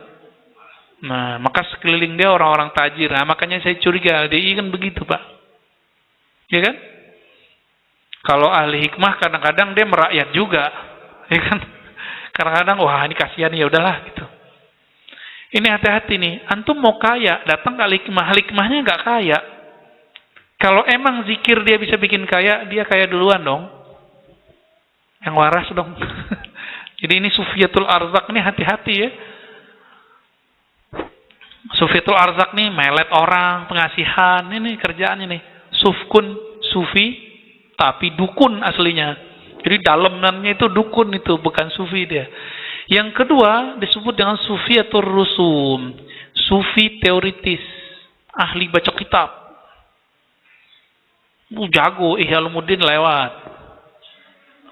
maka sekeliling dia orang-orang tajir. Nah, makanya saya curiga LDI kan begitu Pak. Ya kan? Kalau ahli hikmah kadang-kadang dia merakyat juga. Ya kan? Kadang-kadang wah ini kasihan ya udahlah gitu. Ini hati-hati nih, antum mau kaya, datang ke hikmahnya nggak kaya. Kalau emang zikir dia bisa bikin kaya, dia kaya duluan dong. Yang waras dong. Jadi ini sufiyatul arzak nih hati-hati ya. Sufiyatul arzak nih melet orang, pengasihan, ini kerjaannya nih. Sufkun, sufi, tapi dukun aslinya. Jadi dalamnya itu dukun itu, bukan sufi dia. Yang kedua disebut dengan sufiyatur rusum, sufi teoritis, ahli baca kitab. Jago, Ihya Ulumuddin lewat.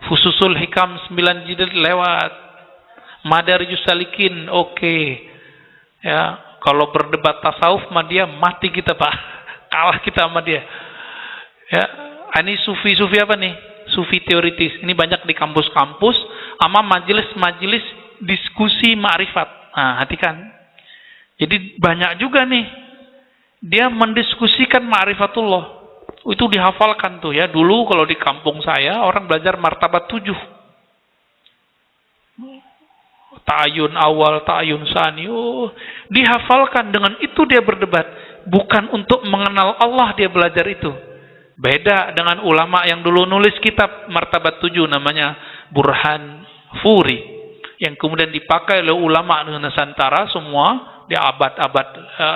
Fususul Hikam 9 jilid lewat. Madarijus Salikin oke. Ya, kalau berdebat tasawuf sama dia mati kita Pak. Kalah kita sama dia. Ya, ini sufi-sufi apa nih? Sufi teoritis. Ini banyak di kampus-kampus sama majelis-majelis diskusi ma'rifat. Nah, hati kan. Jadi banyak juga nih dia mendiskusikan ma'rifatullah. Itu dihafalkan tuh ya. Dulu kalau di kampung saya orang belajar martabat 7. Ta'ayun awal, ta'ayun sani. Dihafalkan, dengan itu dia berdebat. Bukan untuk mengenal Allah dia belajar itu. Beda dengan ulama yang dulu nulis kitab martabat 7 namanya Burhan Furi. Yang kemudian dipakai oleh ulama Nusantara semua di abad-abad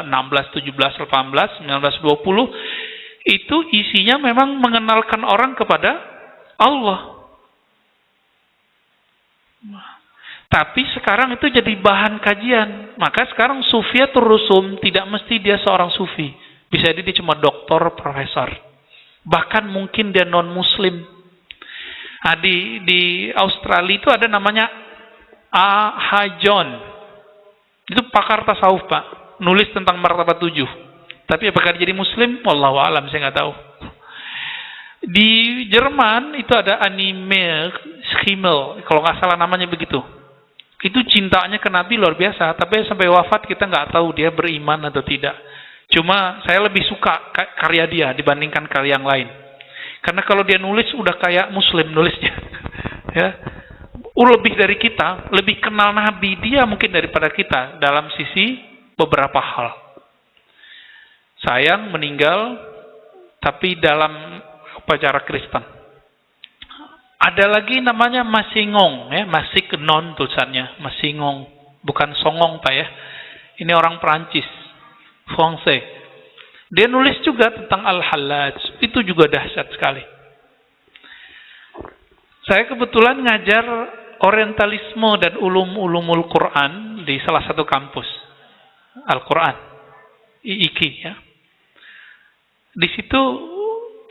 16, 17, 18, 19, 20 itu isinya memang mengenalkan orang kepada Allah. Tapi sekarang itu jadi bahan kajian. Maka sekarang sufiyatur rusum tidak mesti dia seorang sufi. Bisa jadi dia cuma doktor, profesor. Bahkan mungkin dia non-muslim. Nah, di Australia itu ada namanya A.H. John. Itu pakar tasawuf Pak. Nulis tentang martabat 7. Tapi apakah dia jadi muslim? Wallahu a'lam, saya nggak tahu. Di Jerman itu ada anime Schimmel, kalau nggak salah namanya begitu. Itu cintanya ke Nabi luar biasa. Tapi sampai wafat kita nggak tahu dia beriman atau tidak. Cuma saya lebih suka karya dia dibandingkan karya yang lain. Karena kalau dia nulis udah kayak muslim nulisnya. Ya. Lebih dari kita, lebih kenal Nabi dia mungkin daripada kita dalam sisi beberapa hal. Sayang meninggal, tapi dalam upacara Kristen. Ada lagi namanya Masingong, ya, Masignon tulisannya, Masingong, bukan Songong Pak ya. Ini orang Perancis, Francais. Dia nulis juga tentang Al-Hallaj, itu juga dahsyat sekali. Saya kebetulan ngajar orientalisme dan ulumul Quran di salah satu kampus Al-Quran. Iki ya. Di situ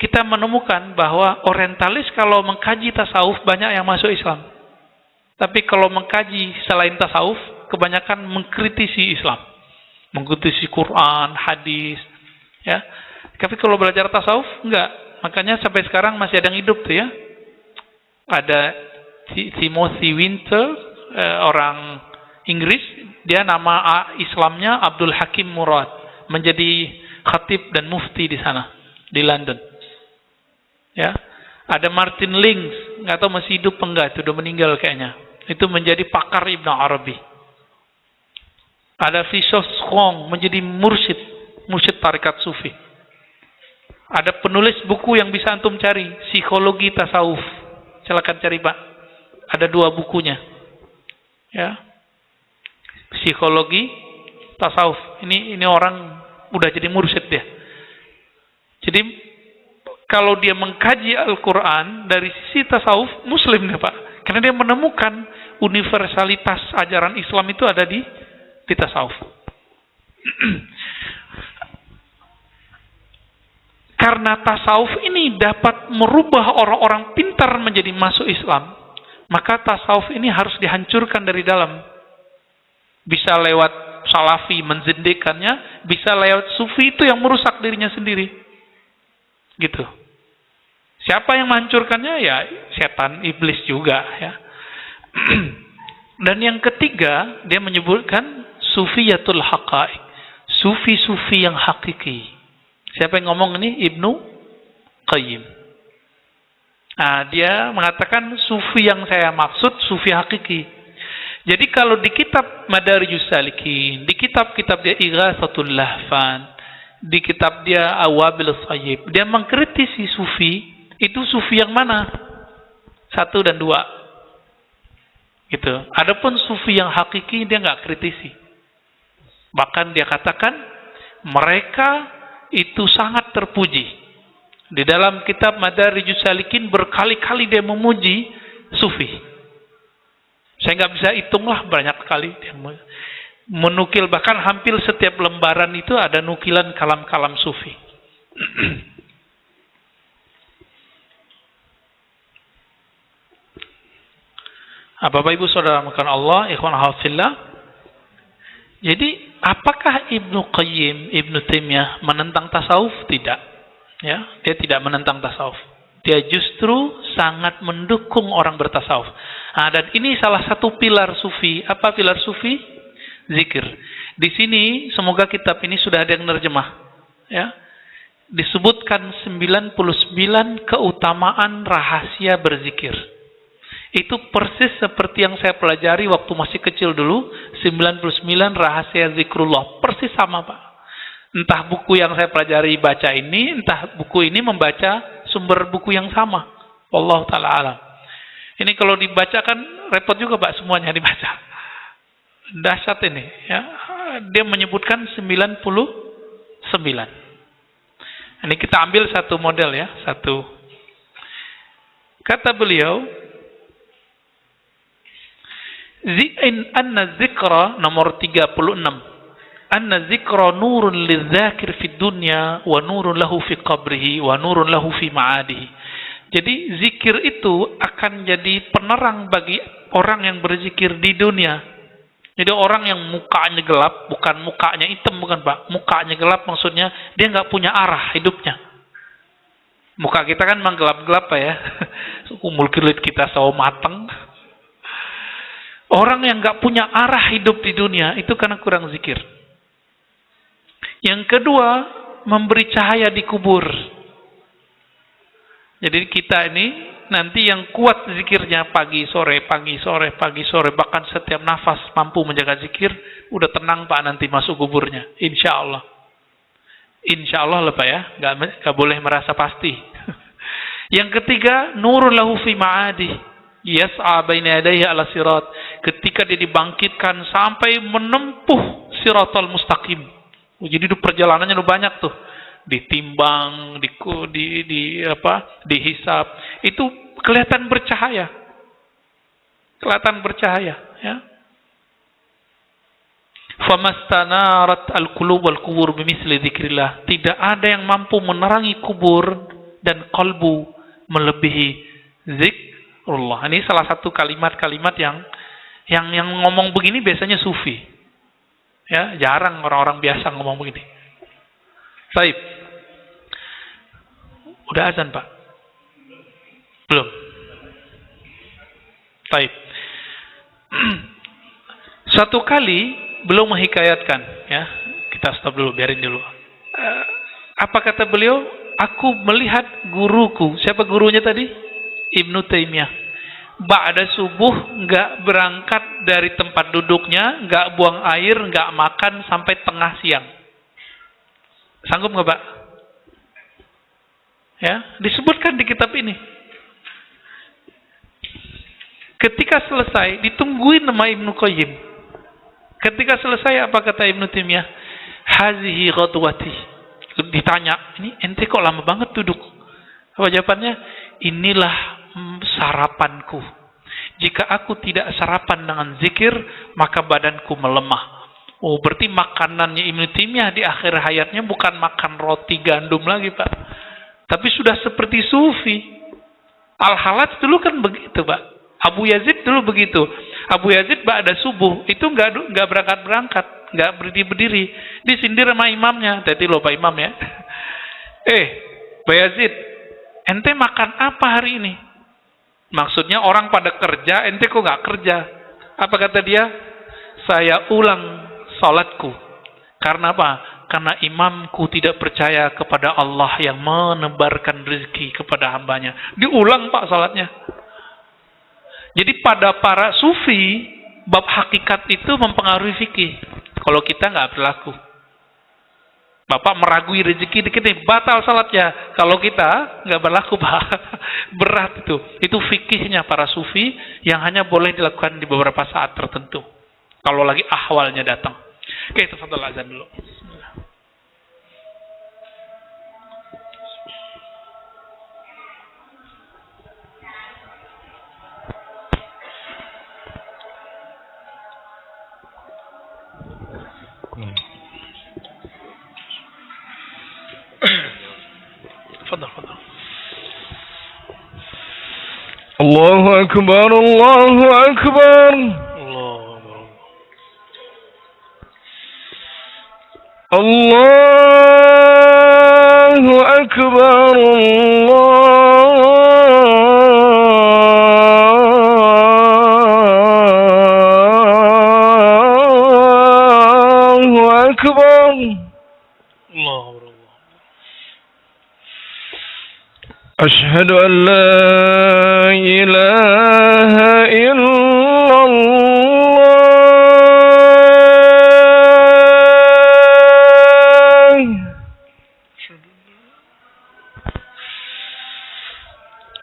kita menemukan bahwa orientalis kalau mengkaji tasawuf banyak yang masuk Islam. Tapi kalau mengkaji selain tasawuf, kebanyakan mengkritisi Islam. Mengkritisi Quran, hadis, ya. Tapi kalau belajar tasawuf, enggak. Makanya sampai sekarang masih ada yang hidup tuh ya. Ada Timothy Winter, orang Inggris, dia nama Islamnya Abdul Hakim Murad, menjadi khatib dan mufti di sana, di London. Ya, ada Martin Links, nggak tahu masih hidup enggak, itu udah meninggal kayaknya. Itu menjadi pakar Ibn Arabi. Ada Fishof Skong, menjadi mursyid tarikat Sufi. Ada penulis buku yang bisa antum cari, Psikologi Tasawuf. Silakan cari Pak. Ada 2 bukunya. Ya. Psikologi Tasawuf. Ini orang udah jadi mursyid dia. Jadi kalau dia mengkaji Al-Quran dari sisi tasawuf, Muslim nih Pak. Karena dia menemukan universalitas ajaran Islam itu ada di tasawuf. Karena tasawuf ini dapat merubah orang-orang pintar menjadi masuk Islam, maka tasawuf ini harus dihancurkan dari dalam. Bisa lewat Salafi menzindikannya, bisa lewat Sufi itu yang merusak dirinya sendiri. Gitu. Siapa yang menghancurkannya? Ya setan, iblis juga ya. Dan yang ketiga, dia menyebutkan Sufiyatul Haqaiq. Sufi-sufi yang hakiki. Siapa yang ngomong ini? Ibnu Qayyim. Nah, dia mengatakan sufi yang saya maksud sufi hakiki. Jadi kalau di kitab Madarijus Salikin, di kitab-kitab dia Ighatsatul Lahfan, di kitab dia Awabil Thayyib, dia mengkritisi sufi, itu sufi yang mana? 1 dan 2. Gitu. Adapun sufi yang hakiki dia nggak kritisi. Bahkan dia katakan mereka itu sangat terpuji. Di dalam kitab Madarijus Salikin berkali-kali dia memuji sufi. Saya nggak bisa hitunglah, banyak kali dia menukil, bahkan hampir setiap lembaran itu ada nukilan kalam-kalam sufi. Bapak Ibu Saudara makan Allah, ikhwan hafizillah. Jadi apakah Ibnu Qayyim, Ibnu Taimiyah menentang tasawuf? Tidak. Ya, dia tidak menentang tasawuf. Dia justru sangat mendukung orang bertasawuf. Nah, dan ini salah satu pilar sufi. Apa pilar sufi? Zikir. Di sini semoga kitab ini sudah ada yang nerjemah. Ya. Disebutkan 99 keutamaan rahasia berzikir. Itu persis seperti yang saya pelajari waktu masih kecil dulu. 99 rahasia zikrullah. Persis sama Pak. Entah buku yang saya pelajari baca ini, entah buku ini membaca sumber buku yang sama. Wallahu ta'ala alam. Ini kalau dibacakan repot juga Pak, semuanya dibaca. Dahsyat ini ya. Dia menyebutkan 99. Ini kita ambil satu model ya, satu. Kata beliau, anna zikra nomor 36. Anna zikra nurun lidzakir fid dunya wa nurun lahu fi qabrihi wa nurun lahu fi ma'adihi. Jadi zikir itu akan jadi penerang bagi orang yang berzikir di dunia. Jadi orang yang mukanya gelap, bukan mukanya hitam, bukan Pak. Mukanya gelap maksudnya dia nggak punya arah hidupnya. Muka kita kan memang gelap-gelap Pak ya. Umul kilit kita sawo mateng. Orang yang nggak punya arah hidup di dunia itu karena kurang zikir. Yang kedua, memberi cahaya di kubur. Jadi kita ini nanti yang kuat zikirnya pagi sore, bahkan setiap nafas mampu menjaga zikir, udah tenang Pak nanti masuk kuburnya. Insya Allah. Insya Allah lah Pak ya, nggak boleh merasa pasti. Yang ketiga, nurun lahu fi ma'adi. Yas'a baina yadayhi ala sirat. Ketika dia dibangkitkan sampai menempuh siratal mustaqim. Jadi itu perjalanannya udah banyak tuh. Ditimbang, dihisap. Itu kelihatan bercahaya. Kelihatan bercahaya, ya. Famastanarat al-qulub wal qubur bimithli dzikrillah. Tidak ada yang mampu menerangi kubur dan kalbu melebihi zikrullah. Ini salah satu kalimat-kalimat yang ngomong begini biasanya sufi. Ya, jarang orang-orang biasa ngomong begini. Baik. Udah azan, Pak? Belum. Baik. Suatu kali beliau menghikayatkan, ya. Kita stop dulu, biarin dulu. Apa kata beliau? Aku melihat guruku. Siapa gurunya tadi? Ibnu Taimiyah. Ba'da subuh nggak berangkat dari tempat duduknya, nggak buang air, nggak makan sampai tengah siang. Sanggup nggak, Pak? Ya, disebutkan di kitab ini. Ketika selesai, ditungguin nama Ibnu Qayyim. Ketika selesai, apa kata Ibnu Taimiyah? Hazihi ghadwati. Ditanya, ini ente kok lama banget duduk? Apa jawabannya? Inilah sarapanku. Jika aku tidak sarapan dengan zikir, maka badanku melemah. Oh, berarti makanannya Ibnu Taimiyah di akhir hayatnya bukan makan roti gandum lagi, Pak. Tapi sudah seperti sufi. Al-Halaj dulu kan begitu, Pak. Abu Yazid dulu begitu. Abu Yazid ba'da subuh itu nggak berangkat, nggak berdiri. Disindir sama imamnya. Tadi lupa imam ya. Pak Yazid, ente makan apa hari ini? Maksudnya orang pada kerja, ente kok nggak kerja? Apa kata dia? Saya ulang salatku. Karena apa? Karena imamku tidak percaya kepada Allah yang menebarkan rezeki kepada hambanya. Diulang, Pak, salatnya. Jadi pada para sufi, bab hakikat itu mempengaruhi fikih. Kalau kita nggak berlaku. Bapak meragui rezeki dikit nih, batal salatnya. Kalau kita nggak berlaku, Pak. Berat itu. Itu fikihnya para sufi yang hanya boleh dilakukan di beberapa saat tertentu. Kalau lagi ahwalnya datang. Oke, tafadhol azan dulu. تفضل تفضل. الله أكبر الله أكبر الله أكبر الله أكبر أشهد أن لا إله إلا الله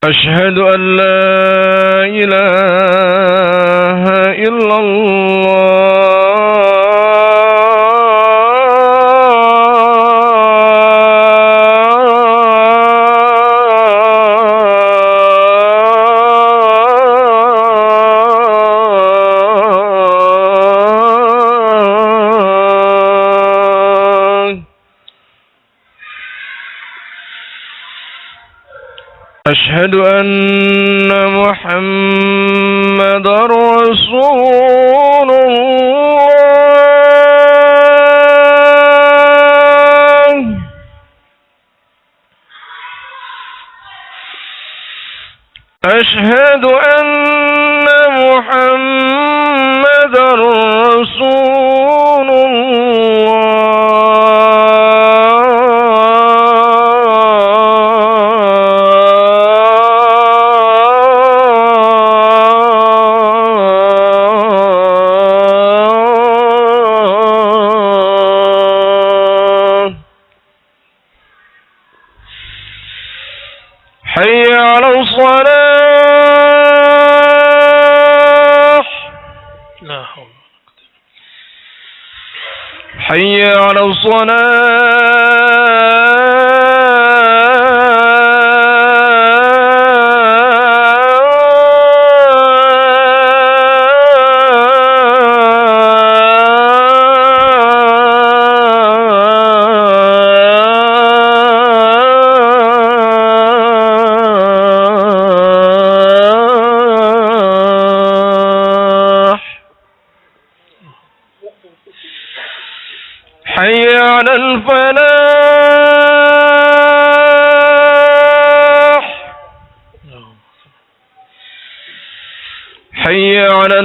أشهد أن لا إله إلا أشهد أن محمد رسول الله أشهد أن محمد رسول حي على الصلاة لا حول. حي على الصلاة على الفلاح حي على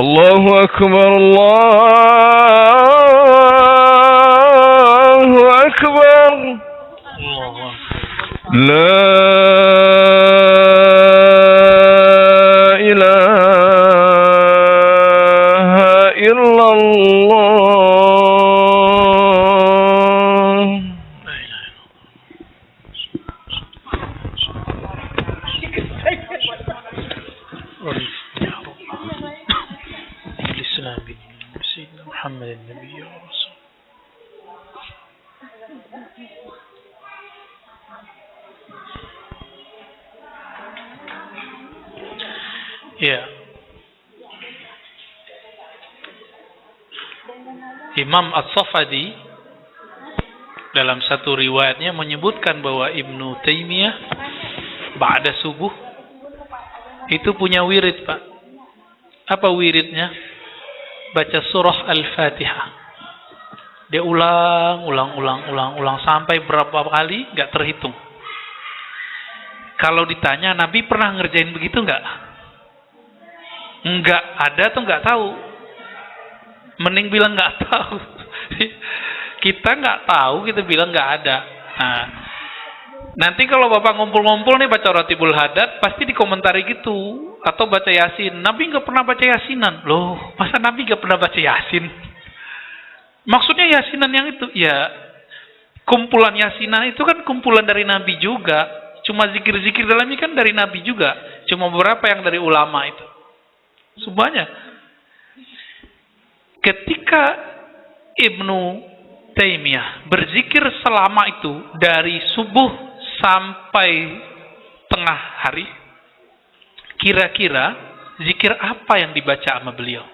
الله أكبر الله أكبر لا إله إلا الله محمد النبي ورسوله. Ya, Imam As-Safadi dalam satu riwayatnya menyebutkan bahwa Ibnu Taimiyah ba'da subuh itu punya wirid, Pak. Apa wiridnya? Baca surah Al-Fatihah. Dia ulang sampai berapa kali nggak terhitung. Kalau ditanya Nabi pernah ngerjain begitu nggak? Nggak ada atau nggak tahu? Mending bilang nggak tahu. Kita nggak tahu, kita bilang nggak ada. Nah, nanti kalau Bapak ngumpul-ngumpul nih baca Ratibul Haddad, pasti dikomentari gitu. Atau baca Yasin. Nabi nggak pernah baca Yasinan. Loh, masa Nabi nggak pernah baca Yasin? Maksudnya Yasinan yang itu? Ya, kumpulan Yasinan itu kan kumpulan dari Nabi juga. Cuma zikir-zikir dalamnya kan dari Nabi juga. Cuma beberapa yang dari ulama itu. Semuanya. Ketika Ibnu Taimiyah berzikir selama itu dari subuh sampai tengah hari, kira-kira zikir apa yang dibaca sama beliau?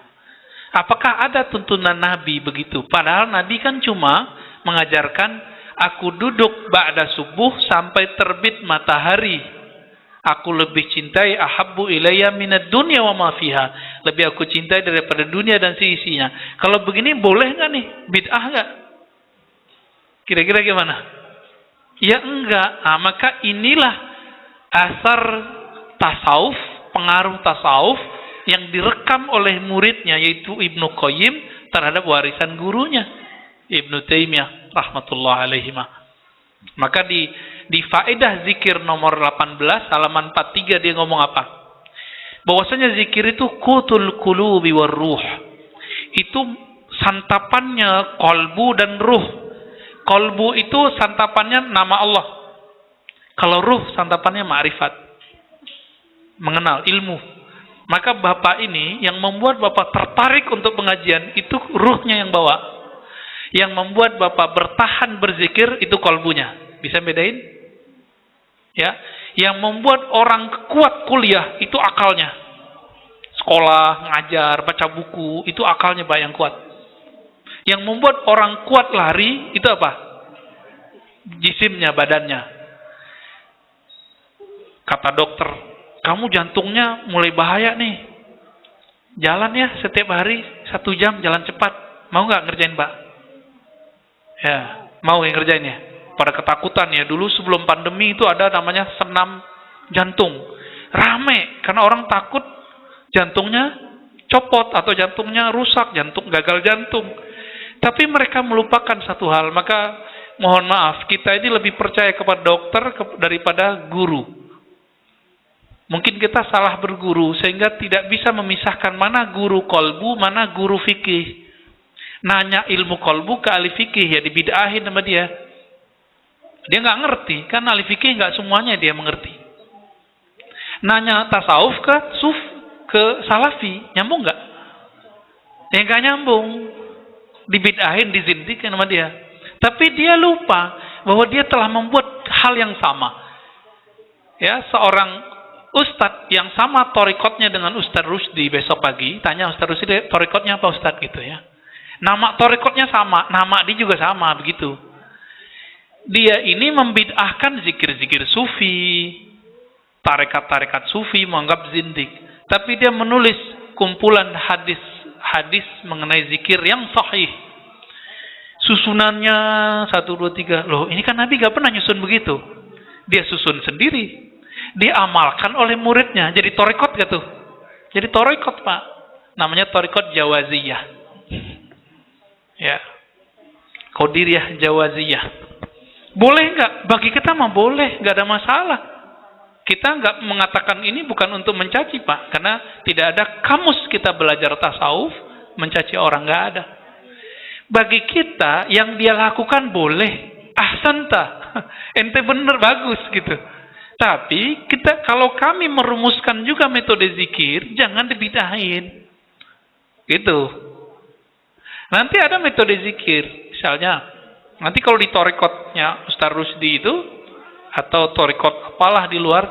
Apakah ada tuntunan Nabi begitu? Padahal Nabi kan cuma mengajarkan aku duduk ba'da subuh sampai terbit matahari. Aku lebih cintai ahabbu ilayya minad dunya wa ma fiha. Lebih aku cintai daripada dunia dan seisinya. Kalau begini boleh nggak nih? Bid'ah nggak? Kira-kira gimana? Ya enggak. Nah, maka inilah asar tasawuf, pengaruh tasawuf yang direkam oleh muridnya yaitu Ibnu Qayyim terhadap warisan gurunya Ibnu Taimiyah rahmatullah alaihima. Maka di faedah zikir nomor 18 halaman 43 dia ngomong apa? Bahwasanya zikir itu qutul qulubi war ruh. Itu santapannya kolbu dan ruh. Kolbu itu santapannya nama Allah. Kalau ruh santapannya ma'rifat. Mengenal ilmu. Maka Bapak ini yang membuat Bapak tertarik untuk pengajian itu ruhnya yang bawa. Yang membuat Bapak bertahan berzikir itu kolbunya. Bisa bedain? Ya, yang membuat orang kuat kuliah itu akalnya. Sekolah, ngajar, baca buku, itu akalnya Pak yang kuat. Yang membuat orang kuat lari itu apa? Jisimnya, badannya. Kata dokter, kamu jantungnya mulai bahaya nih. Jalan ya setiap hari 1 jam jalan cepat. Mau nggak ngerjain Pak? Ya, mau yang ngerjainnya. Pada ketakutan ya, dulu sebelum pandemi itu ada namanya senam jantung. Rame, karena orang takut jantungnya copot atau jantungnya rusak, gagal jantung. Tapi mereka melupakan satu hal, maka mohon maaf, kita ini lebih percaya kepada dokter daripada guru. Mungkin kita salah berguru, sehingga tidak bisa memisahkan mana guru kolbu, mana guru fikih. Nanya ilmu kolbu ke ahli fikih, ya dibid'ahin sama dia. Dia nggak ngerti, kan ahli fikih nggak semuanya dia mengerti. Nanya tasawuf ke salafi, nyambung nggak? Ya nggak nyambung. Dibid'ahin, dizindikin sama dia. Tapi dia lupa bahwa dia telah membuat hal yang sama. Ya, seorang ustadz yang sama torikotnya dengan Ustadz Rusdi besok pagi, tanya Ustadz Rusdi, torikotnya apa Ustadz gitu ya. Nama torikotnya sama, nama dia juga sama, begitu. Dia ini membid'ahkan zikir-zikir sufi, tarekat-tarekat sufi, menganggap zindik. Tapi dia menulis kumpulan hadis mengenai zikir yang sahih. Susunannya 1, 2, 3. Loh, ini kan Nabi gak pernah nyusun begitu. Dia susun sendiri. Diamalkan oleh muridnya. Jadi torikot gak tuh? Jadi torikot, Pak. Namanya torikot Jawaziyah. Ya. Qadiriyah Jawaziyah. Boleh nggak? Bagi kita mah boleh, nggak ada masalah. Kita nggak mengatakan ini bukan untuk mencaci, Pak, karena tidak ada kamus kita belajar tasawuf mencaci orang, nggak ada. Bagi kita yang dia lakukan boleh, ahsanta, ente bener bagus gitu. Tapi kita kalau kami merumuskan juga metode zikir, jangan dibidahin, gitu. Nanti ada metode zikir, misalnya, nanti kalau di torikotnya Ustaz Rusdi itu, atau torikot apalah di luar,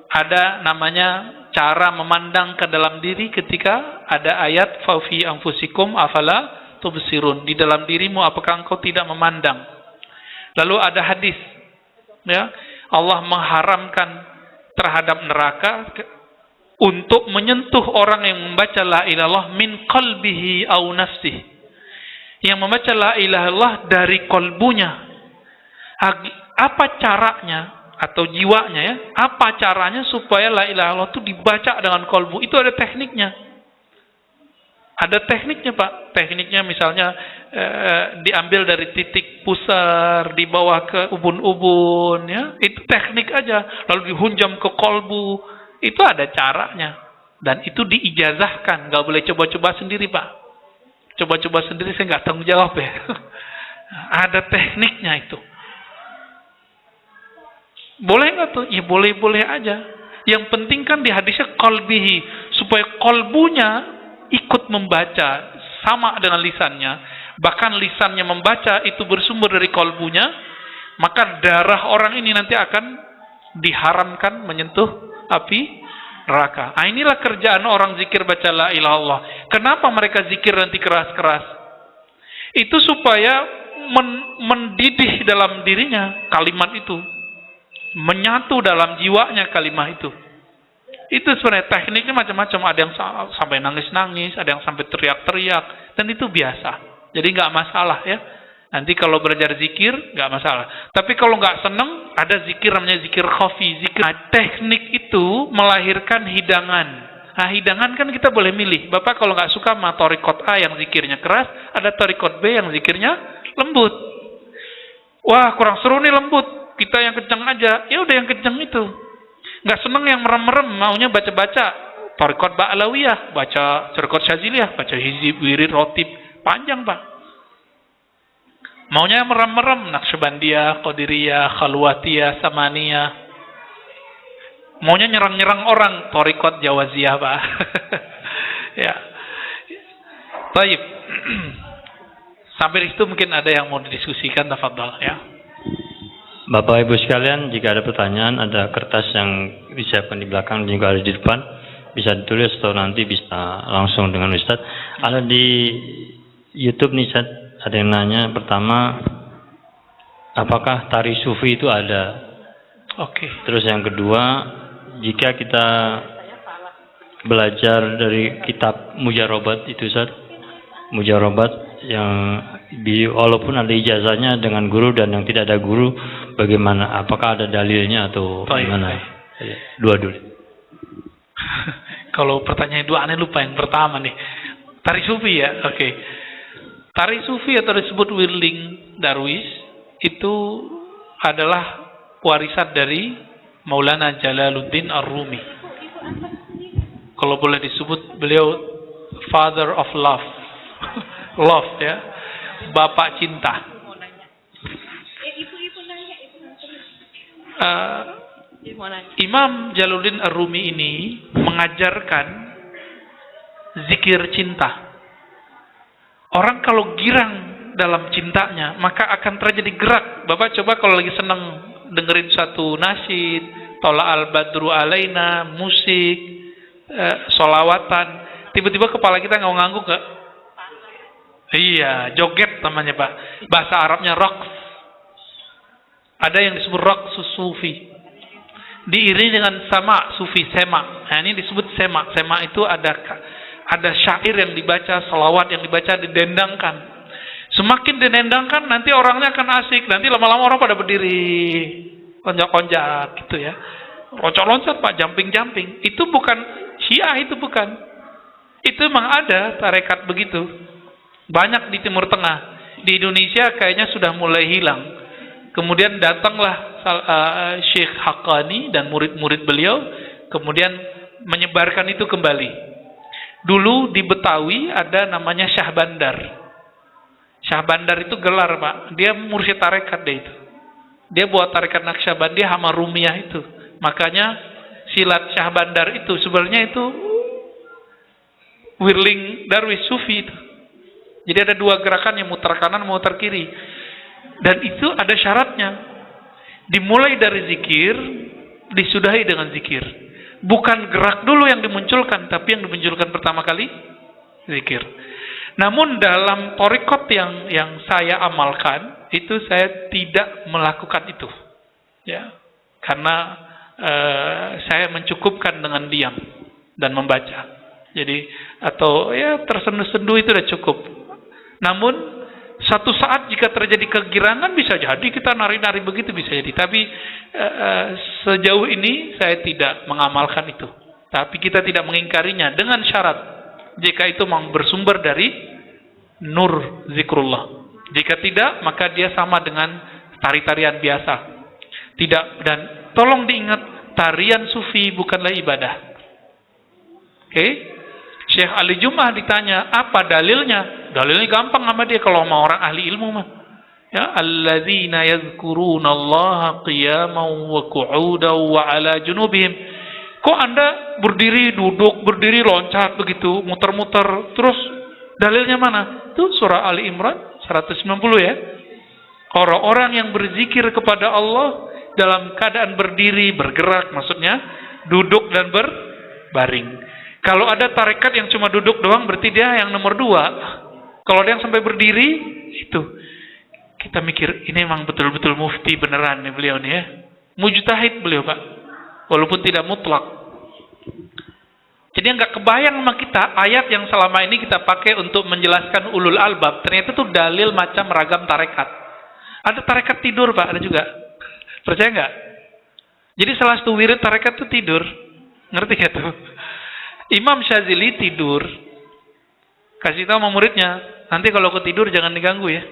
ada namanya cara memandang ke dalam diri ketika ada ayat Fafi anfusikum afala tubsirun. Di dalam dirimu apakah engkau tidak memandang? Lalu ada hadis, ya, Allah mengharamkan terhadap neraka untuk menyentuh orang yang membaca la ilaha illallah min qalbihi au nafsihi. Yang membaca la ilaha illallah dari kolbunya. Apa caranya atau jiwanya ya? Apa caranya supaya la ilaha illallah itu dibaca dengan kolbu? Itu ada tekniknya. Ada tekniknya, Pak. Tekniknya misalnya diambil dari titik pusar di bawah ke ubun-ubun ya. Itu teknik aja. Lalu dihunjam ke kolbu. Itu ada caranya. Dan itu diijazahkan, nggak boleh coba-coba sendiri, Pak. Coba-coba sendiri saya nggak tanggung jawab ya. Ada tekniknya itu. Boleh nggak tuh? Ya boleh-boleh aja. Yang penting kan di hadisnya qalbihi, supaya kolbunya ikut membaca sama dengan lisannya. Bahkan lisannya membaca itu bersumber dari kolbunya, maka darah orang ini nanti akan diharamkan menyentuh api neraka. Nah, inilah kerjaan orang zikir baca la ilaha illallah. Kenapa mereka zikir nanti keras-keras? Itu supaya mendidih dalam dirinya kalimat itu. Menyatu dalam jiwanya kalimat itu. Itu sebenarnya tekniknya macam-macam. Ada yang sampai nangis-nangis, ada yang sampai teriak-teriak. Dan itu biasa. Jadi nggak masalah ya. Nanti kalau belajar zikir, nggak masalah. Tapi kalau nggak seneng, ada zikir namanya zikir khafi. Zikir. Nah, teknik itu melahirkan hidangan. Nah, hidangan kan kita boleh milih. Bapak kalau nggak suka sama torikot A yang zikirnya keras, ada torikot B yang zikirnya lembut. Wah, kurang seru nih lembut. Kita yang kencang aja. Ya udah yang kencang itu. Nggak seneng yang merem-merem, maunya baca-baca. Torikot Ba'alawiyah, baca torikot Syaziliyah, baca hizib, wirid, rotib. Panjang, Pak. Maunya merem-merem, Naqsyabandiyah, Qadiriyah, Khalwatiyah, Samaniyah. Maunya nyerang-nyerang orang, torikot Jawaziyah, Pak. Ya. Baik. Sampai di situ mungkin ada yang mau didiskusikan, tafadhal ya. Bapak Ibu sekalian, jika ada pertanyaan, ada kertas yang disiapkan di belakang juga ada di depan, bisa ditulis atau nanti bisa langsung dengan Ustaz. Ada di YouTube nih, Ustaz. Ada yang nanya pertama, apakah tari sufi itu ada? Oke. Terus yang kedua, jika kita belajar dari kitab Mujarobat itu, Ustaz, Mujarobat yang walaupun ada ijazahnya dengan guru dan yang tidak ada guru, bagaimana? Apakah ada dalilnya atau bagaimana? Dua dulu. Kalau pertanyaan dua aneh lupa yang pertama nih. Tari sufi ya, oke. Tari sufi atau disebut whirling darwish itu adalah warisan dari Maulana Jalaluddin Ar-Rumi. Kalau boleh disebut beliau father of love. Love ya. Bapak cinta. Imam Jalaluddin Ar-Rumi ini mengajarkan zikir cinta. Orang kalau girang dalam cintanya, maka akan terjadi gerak. Bapak coba kalau lagi senang dengerin satu nasyid, Tola al-Badru alaina, musik, solawatan, tiba-tiba kepala kita ngangguk gak? Iya, joget namanya Pak. Bahasa Arabnya raqs. Ada yang disebut raqs sufi. Diiringi dengan sama sufi, sema. Nah, ini disebut sema. Sema itu ada syair yang dibaca, salawat yang dibaca, didendangkan. Semakin didendangkan, nanti orangnya akan asik. Nanti lama-lama orang pada berdiri, konjak-konjak gitu ya. Loncat-loncat Pak, jumping-jumping. Itu bukan Syiah, itu bukan. Itu memang ada tarekat begitu. Banyak di Timur Tengah. Di Indonesia kayaknya sudah mulai hilang. Kemudian datanglah Syekh Haqqani dan murid-murid beliau, kemudian menyebarkan itu kembali. Dulu di Betawi ada namanya Syah Bandar. Syah Bandar itu gelar Pak. Dia mursyid tarekat dia itu. Dia buat tarekat Naqsyabandiyah sama Rumiyah itu. Makanya silat Syah Bandar itu sebenarnya itu Whirling Darwish Sufi itu. Jadi ada dua gerakan yang muter kanan, muter kiri. Dan itu ada syaratnya. Dimulai dari zikir, disudahi dengan zikir. Bukan gerak dulu yang dimunculkan, tapi yang dimunculkan pertama kali zikir. Namun dalam thariqat yang saya amalkan, itu saya tidak melakukan itu. Ya. Karena saya mencukupkan dengan diam dan membaca. Jadi atau ya tersendu-sendu itu sudah cukup. Namun satu saat jika terjadi kegirangan bisa jadi kita nari-nari begitu bisa jadi. Tapi sejauh ini saya tidak mengamalkan itu. Tapi kita tidak mengingkarinya dengan syarat jika itu memang bersumber dari nur zikrullah. Jika tidak maka dia sama dengan tari-tarian biasa. Tidak, dan tolong diingat tarian sufi bukanlah ibadah. Oke? Syekh Ali Jum'ah ditanya, apa dalilnya? Dalilnya gampang sama dia kalau sama orang ahli ilmu mah. Ya, alladzina yadhkurunallaha qiyaman wa qu'udan wa 'ala junubihim. Kok Anda berdiri, duduk, berdiri, loncat begitu, muter-muter, terus dalilnya mana? Itu surah Ali Imran 190 ya. Orang-orang yang berzikir kepada Allah dalam keadaan berdiri, bergerak, maksudnya duduk dan berbaring. Kalau ada tarekat yang cuma duduk doang, berarti dia yang nomor 2. Kalau ada yang sampai berdiri, itu kita mikir, ini memang betul-betul mufti beneran nih beliau nih ya. Mujtahid beliau Pak, walaupun tidak mutlak. Jadi nggak kebayang sama kita ayat yang selama ini kita pakai untuk menjelaskan ulul albab, ternyata itu dalil macam ragam tarekat. Ada tarekat tidur Pak, ada juga. Percaya nggak? Jadi salah satu wirid tarekat itu tidur. Ngerti gak tuh? Imam Syazili tidur. Kasih tahu sama muridnya, nanti kalau ketidur jangan diganggu ya.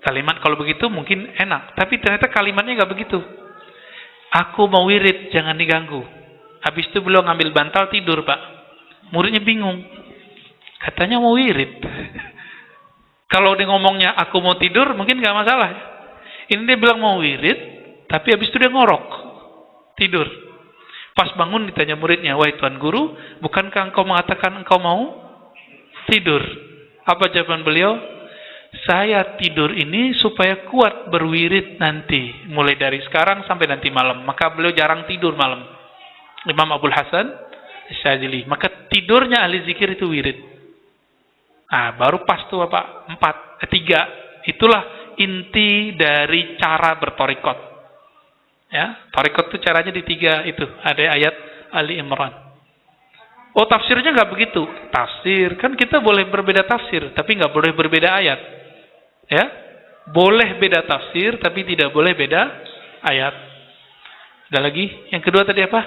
Kalimat kalau begitu mungkin enak, tapi ternyata kalimatnya nggak begitu. Aku mau wirid, jangan diganggu. Habis itu beliau ngambil bantal tidur Pak. Muridnya bingung. Katanya mau wirid. Kalau dia ngomongnya aku mau tidur mungkin nggak masalah. Ini dia bilang mau wirid, tapi habis itu dia ngorok. Tidur. Pas bangun ditanya muridnya, wahai Tuan Guru, bukankah engkau mengatakan engkau mau tidur? Apa jawaban beliau? Saya tidur ini supaya kuat berwirid nanti. Mulai dari sekarang sampai nanti malam. Maka beliau jarang tidur malam. Imam Abdul Hasan Syazili. Maka tidurnya ahli zikir itu wirid. Nah, baru pas tuh Pak. 3. Itulah inti dari cara bertorikot. Ya, torikot itu caranya di 3 itu. Ada ayat Ali Imran. Oh, tafsirnya nggak begitu. Tafsir kan kita boleh berbeda tafsir, tapi nggak boleh berbeda ayat. Ya, boleh beda tafsir, tapi tidak boleh beda ayat. Ada lagi? Yang kedua tadi apa?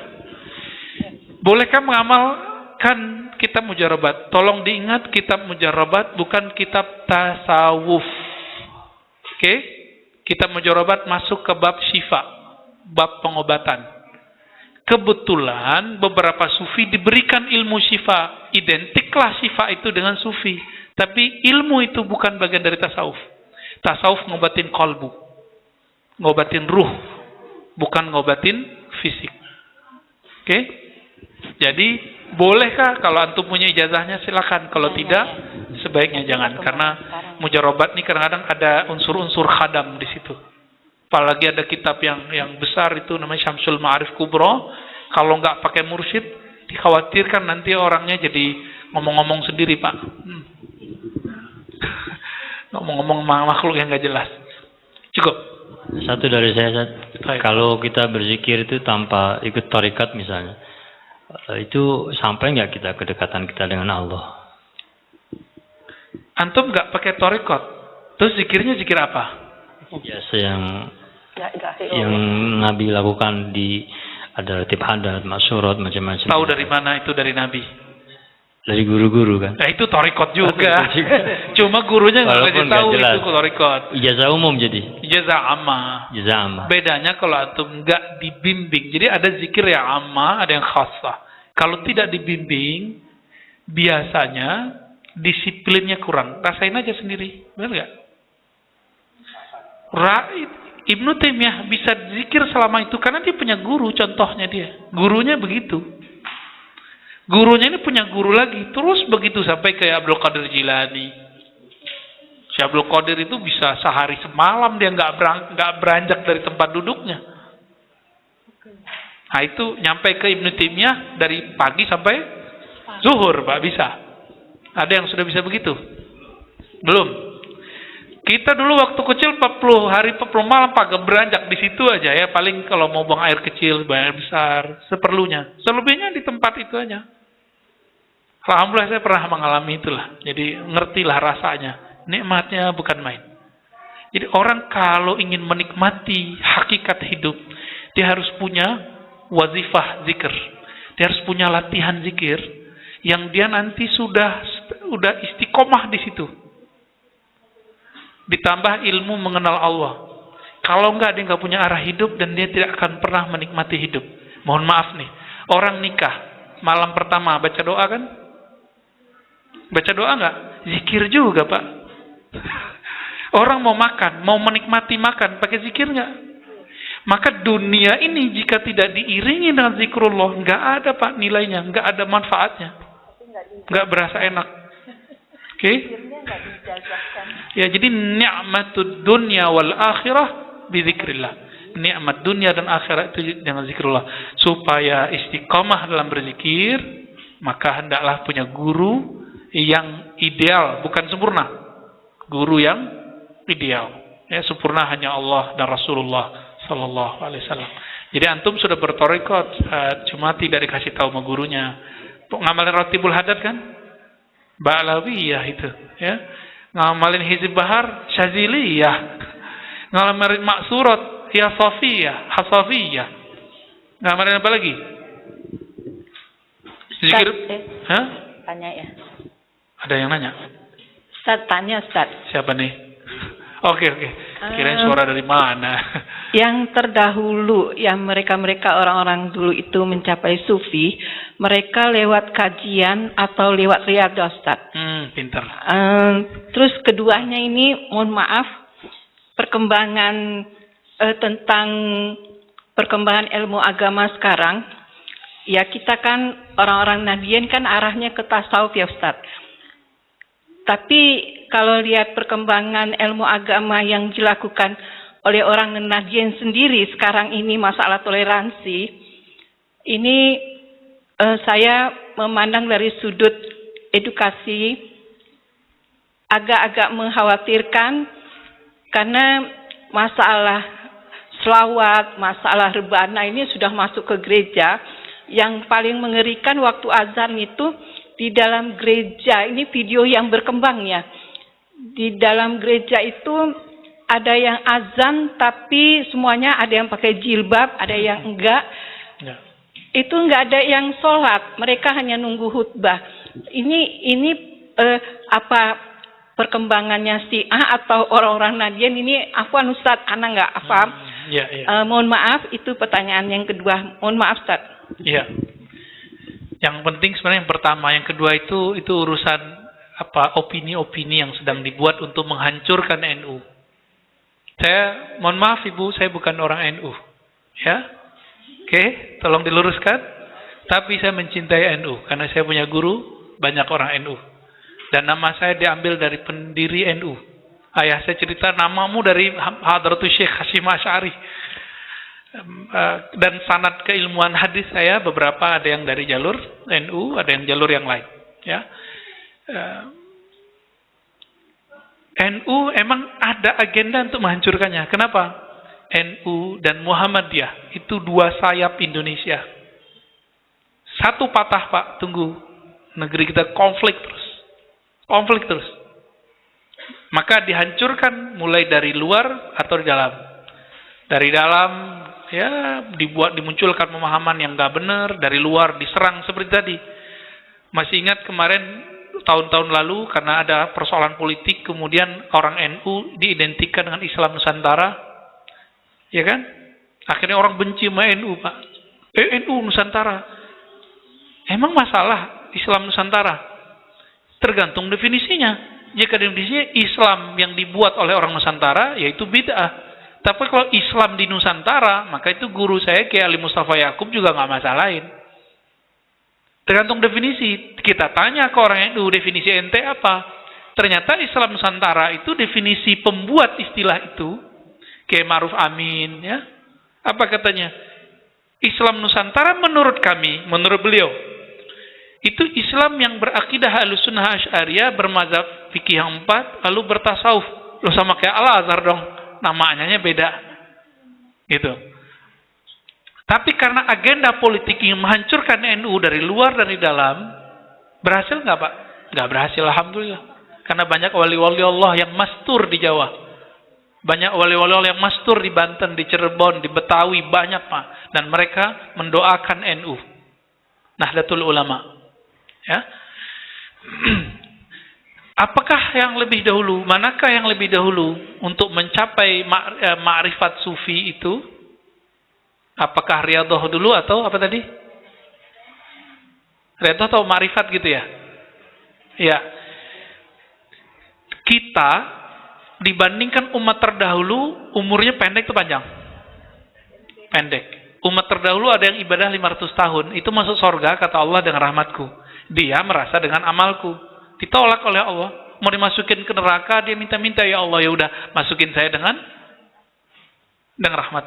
Bolehkah mengamalkan kitab Mujarrabat? Tolong diingat, kitab Mujarrabat bukan kitab tasawuf. Oke? Kitab Mujarrabat masuk ke bab syifa. Bab pengobatan. Kebetulan beberapa sufi diberikan ilmu syifa. Identiklah syifa itu dengan sufi. Tapi ilmu itu bukan bagian dari tasawuf. Tasawuf ngobatin kalbu. Ngobatin ruh. Bukan ngobatin fisik. Oke? Jadi bolehkah kalau antum punya ijazahnya silakan. Kalau tidak sebaiknya jangan, karena mujarobat ini kadang-kadang ada unsur-unsur khadam di situ. Apalagi ada kitab yang besar itu namanya Syamsul Ma'arif Kubro. Kalau nggak pakai mursyid, dikhawatirkan nanti orangnya jadi ngomong-ngomong sendiri, Pak. Ngomong-ngomong makhluk yang nggak jelas. Cukup. Satu dari saya, kalau kita berzikir itu tanpa ikut tarikat misalnya, itu sampai nggak kita kedekatan kita dengan Allah? Antum nggak pakai tarikat, terus zikirnya zikir apa? Biasa yang Nabi lakukan ada ratib hadat, masyurat, macam-macam. Tahu dari mana itu dari Nabi? Dari guru-guru kan? Nah itu tarikat juga. Cuma gurunya nggak kasih tahu itu tarikat. Ijazah umum jadi. Ijazah amma. Ijazah amma. Bedanya kalau antum nggak dibimbing. Jadi ada zikir yang amma, ada yang khasah. Kalau tidak dibimbing, biasanya disiplinnya kurang. Rasain aja sendiri, benar nggak? Ibnu Taimiyah bisa zikir selama itu karena dia punya guru, contohnya dia. Gurunya begitu. Gurunya ini punya guru lagi, terus begitu sampai ke Abdul Qadir Jilani. Si Abdul Qadir itu bisa sehari semalam dia nggak beranjak dari tempat duduknya. Nah itu nyampe ke Ibnu Taimiyah dari pagi sampai zuhur, Pak, bisa. Ada yang sudah bisa begitu? Belum. Kita dulu waktu kecil 40 hari 40 malam Pak beranjak di situ aja ya. Paling kalau mau buang air kecil, buang air besar, seperlunya. Selebihnya di tempat itu aja. Alhamdulillah saya pernah mengalami itulah. Jadi ngertilah rasanya. Nikmatnya bukan main. Jadi orang kalau ingin menikmati hakikat hidup, dia harus punya wazifah zikir. Dia harus punya latihan zikir yang dia nanti sudah istiqomah di situ. Ditambah ilmu mengenal Allah. Kalau enggak, dia enggak punya arah hidup dan dia tidak akan pernah menikmati hidup. Mohon maaf nih, orang nikah malam pertama baca doa kan? Baca doa enggak? Zikir juga, Pak. Orang mau makan, mau menikmati makan, pakai zikir enggak? Maka dunia ini jika tidak diiringi dengan zikrullah, enggak ada, Pak, nilainya, enggak ada manfaatnya. Enggak berasa enak. Oke? Ya, jadi ni'matud dunya wal akhirah bizikrillah. Nikmat dunia dan akhirat itu dengan zikrullah. Supaya istiqamah dalam berzikir, maka hendaklah punya guru yang ideal, bukan sempurna. Guru yang ideal. Ya, sempurna hanya Allah dan Rasulullah sallallahu alaihi wasallam. Jadi antum sudah bertarekat, cuma tidak dikasih tahu sama gurunya. Ngamalin Ratibul Haddad kan? Ba'lawiyah itu, ya. Ngamalin Hizib Bahar, Syaziliyah. Ngamalin Maksurat, Yasafiyah, Hasafiyah. Ngamalin apa lagi? Zikir? Hah? Tanya ya. Ada yang nanya? Ustaz, tanya Ustaz. Siapa nih? Oke. Kirain suara dari mana? Yang terdahulu, yang mereka orang-orang dulu itu mencapai sufi, mereka lewat kajian atau lewat riyadhah, Ustaz. Pintar. Terus keduanya ini, mohon maaf, perkembangan tentang perkembangan ilmu agama sekarang, ya kita kan orang-orang Nahdiyin kan arahnya ke tasawuf ya Ustaz. Tapi kalau lihat perkembangan ilmu agama yang dilakukan oleh orang Nahdiyin sendiri sekarang ini masalah toleransi, ini saya memandang dari sudut edukasi agak-agak mengkhawatirkan karena masalah selawat, masalah rebana ini sudah masuk ke gereja. Yang paling mengerikan waktu azan itu di dalam gereja, ini video yang berkembang ya. Di dalam gereja itu ada yang azan tapi semuanya ada yang pakai jilbab, ada yang enggak. Ya. Itu enggak ada yang sholat, mereka hanya nunggu khutbah. Ini apa perkembangannya Syiah atau orang-orang Nahdiyin ini? Afwan Ustaz, ana enggak paham. Ya. Mohon maaf, itu pertanyaan yang kedua. Mohon maaf Ustaz. Iya. Yang penting sebenarnya yang pertama, yang kedua itu urusan opini-opini yang sedang dibuat untuk menghancurkan NU. Saya mohon maaf Ibu, saya bukan orang NU. Ya. Oke, tolong diluruskan. Tapi saya mencintai NU karena saya punya guru banyak orang NU. Dan nama saya diambil dari pendiri NU. Ayah saya cerita, namamu dari Hadratus Syekh Hasyim Asy'ari. Dan sanad keilmuan hadis saya beberapa ada yang dari jalur NU, ada yang jalur yang lain. Ya. NU emang ada agenda untuk menghancurkannya. Kenapa? NU dan Muhammadiyah itu dua sayap Indonesia. Satu patah, Pak, tunggu. Negeri kita konflik terus. Konflik terus. Maka dihancurkan mulai dari luar atau di dalam. Dari dalam ya dimunculkan pemahaman yang enggak benar, dari luar diserang seperti tadi. Masih ingat kemarin tahun-tahun lalu karena ada persoalan politik kemudian orang NU diidentikan dengan Islam Nusantara. Ya kan? Akhirnya orang benci sama NU, Pak. NU Nusantara. Emang masalah Islam Nusantara? Tergantung definisinya. Jika definisinya Islam yang dibuat oleh orang Nusantara, yaitu bid'ah. Tapi kalau Islam di Nusantara, maka itu guru saya Kiai Ali Mustafa Yakub juga nggak masalahin. Tergantung definisi. Kita tanya ke orang NU, definisi ente apa? Ternyata Islam Nusantara itu definisi pembuat istilah itu, Kiai Ma'ruf Amin, ya. Apa katanya? Islam Nusantara menurut kami, menurut beliau, itu Islam yang berakidah Ahlussunnah Asy'ariyah, bermazhab fikih yang 4, lalu bertasawuf. Loh, sama kayak Al-Azhar dong. Namanya beda. Gitu. Tapi karena agenda politik yang menghancurkan NU dari luar dari dalam, berhasil nggak, Pak? Nggak berhasil, alhamdulillah. Karena banyak wali-wali Allah yang mastur di Jawa. Banyak wali-wali Allah yang mastur di Banten, di Cirebon, di Betawi, banyak, Pak. Dan mereka mendoakan NU. Nahdlatul Ulama. Ya. Apakah yang lebih dahulu? Manakah yang lebih dahulu untuk mencapai ma'rifat sufi itu? Apakah riyadhah dulu atau apa tadi? Riyadhah atau ma'rifat gitu ya? Ya. Kita dibandingkan umat terdahulu umurnya pendek atau panjang? Pendek. Umat terdahulu ada yang ibadah 500 tahun, itu masuk surga kata Allah dengan rahmatku. Dia merasa dengan amalku. Ditolak oleh Allah. Mau dimasukin ke neraka, dia minta-minta, ya Allah, ya udah masukin saya dengan rahmat.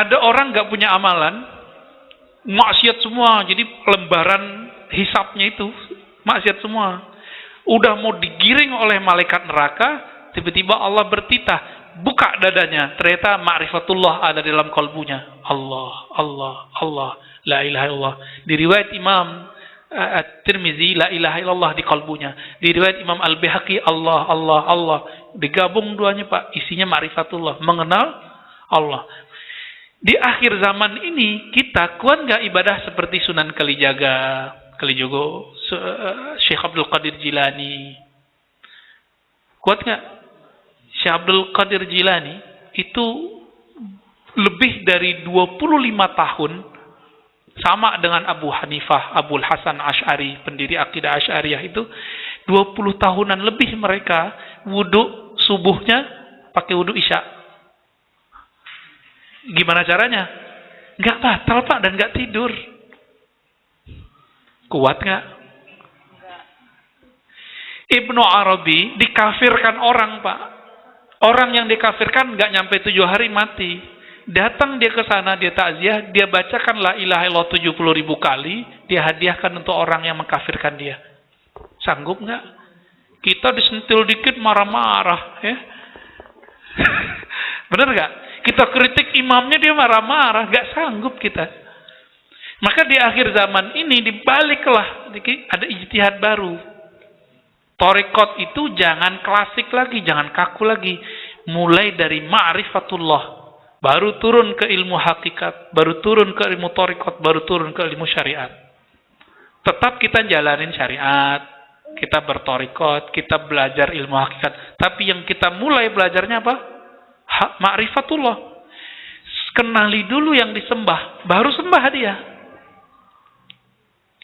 Ada orang nggak punya amalan, maksiat semua, jadi lembaran hisapnya itu maksiat semua. Udah mau digiring oleh malaikat neraka, tiba-tiba Allah bertitah, buka dadanya, ternyata ma'rifatullah ada di dalam kalbunya. Allah, Allah, Allah, la ilaha illallah. Di riwayat Imam At-Tirmizi, la ilaha illallah di kalbunya. Di riwayat Imam Al-Bihaqi, Allah, Allah, Allah. Digabung duanya, Pak. Isinya ma'rifatullah, mengenal Allah. Di akhir zaman ini, kita kuat nggak ibadah seperti Sunan Kalijogo, Syekh Abdul Qadir Jilani? Kuat nggak? Syekh Abdul Qadir Jilani itu lebih dari 25 tahun sama dengan Abu Hanifah, Abul Hasan Asy'ari, pendiri akidah Asy'ariyah itu 20 tahunan lebih mereka wudu subuhnya pakai wudu isya. Gimana caranya? Nggak batal, Pak, dan nggak tidur. Kuat nggak? Ibnu Arabi dikafirkan orang, Pak. Orang yang dikafirkan nggak nyampe 7 hari mati. Datang dia ke sana, dia takziah, dia bacakan la ilaha illallah 70.000 kali, dia hadiahkan untuk orang yang mengkafirkan dia. Sanggup nggak? Kita disentil dikit marah-marah, ya. Bener nggak? Kita kritik imamnya, dia marah-marah, nggak sanggup kita. Maka di akhir zaman ini dibaliklah, ada ijtihad baru. Thariqat itu jangan klasik lagi, jangan kaku lagi. Mulai dari ma'rifatullah, baru turun ke ilmu hakikat, baru turun ke ilmu thariqat, baru turun ke ilmu syariat. Tetap kita jalanin syariat, kita berthariqat, kita belajar ilmu hakikat. Tapi yang kita mulai belajarnya apa? Ma'rifatullah. Kenali dulu yang disembah, baru sembah dia.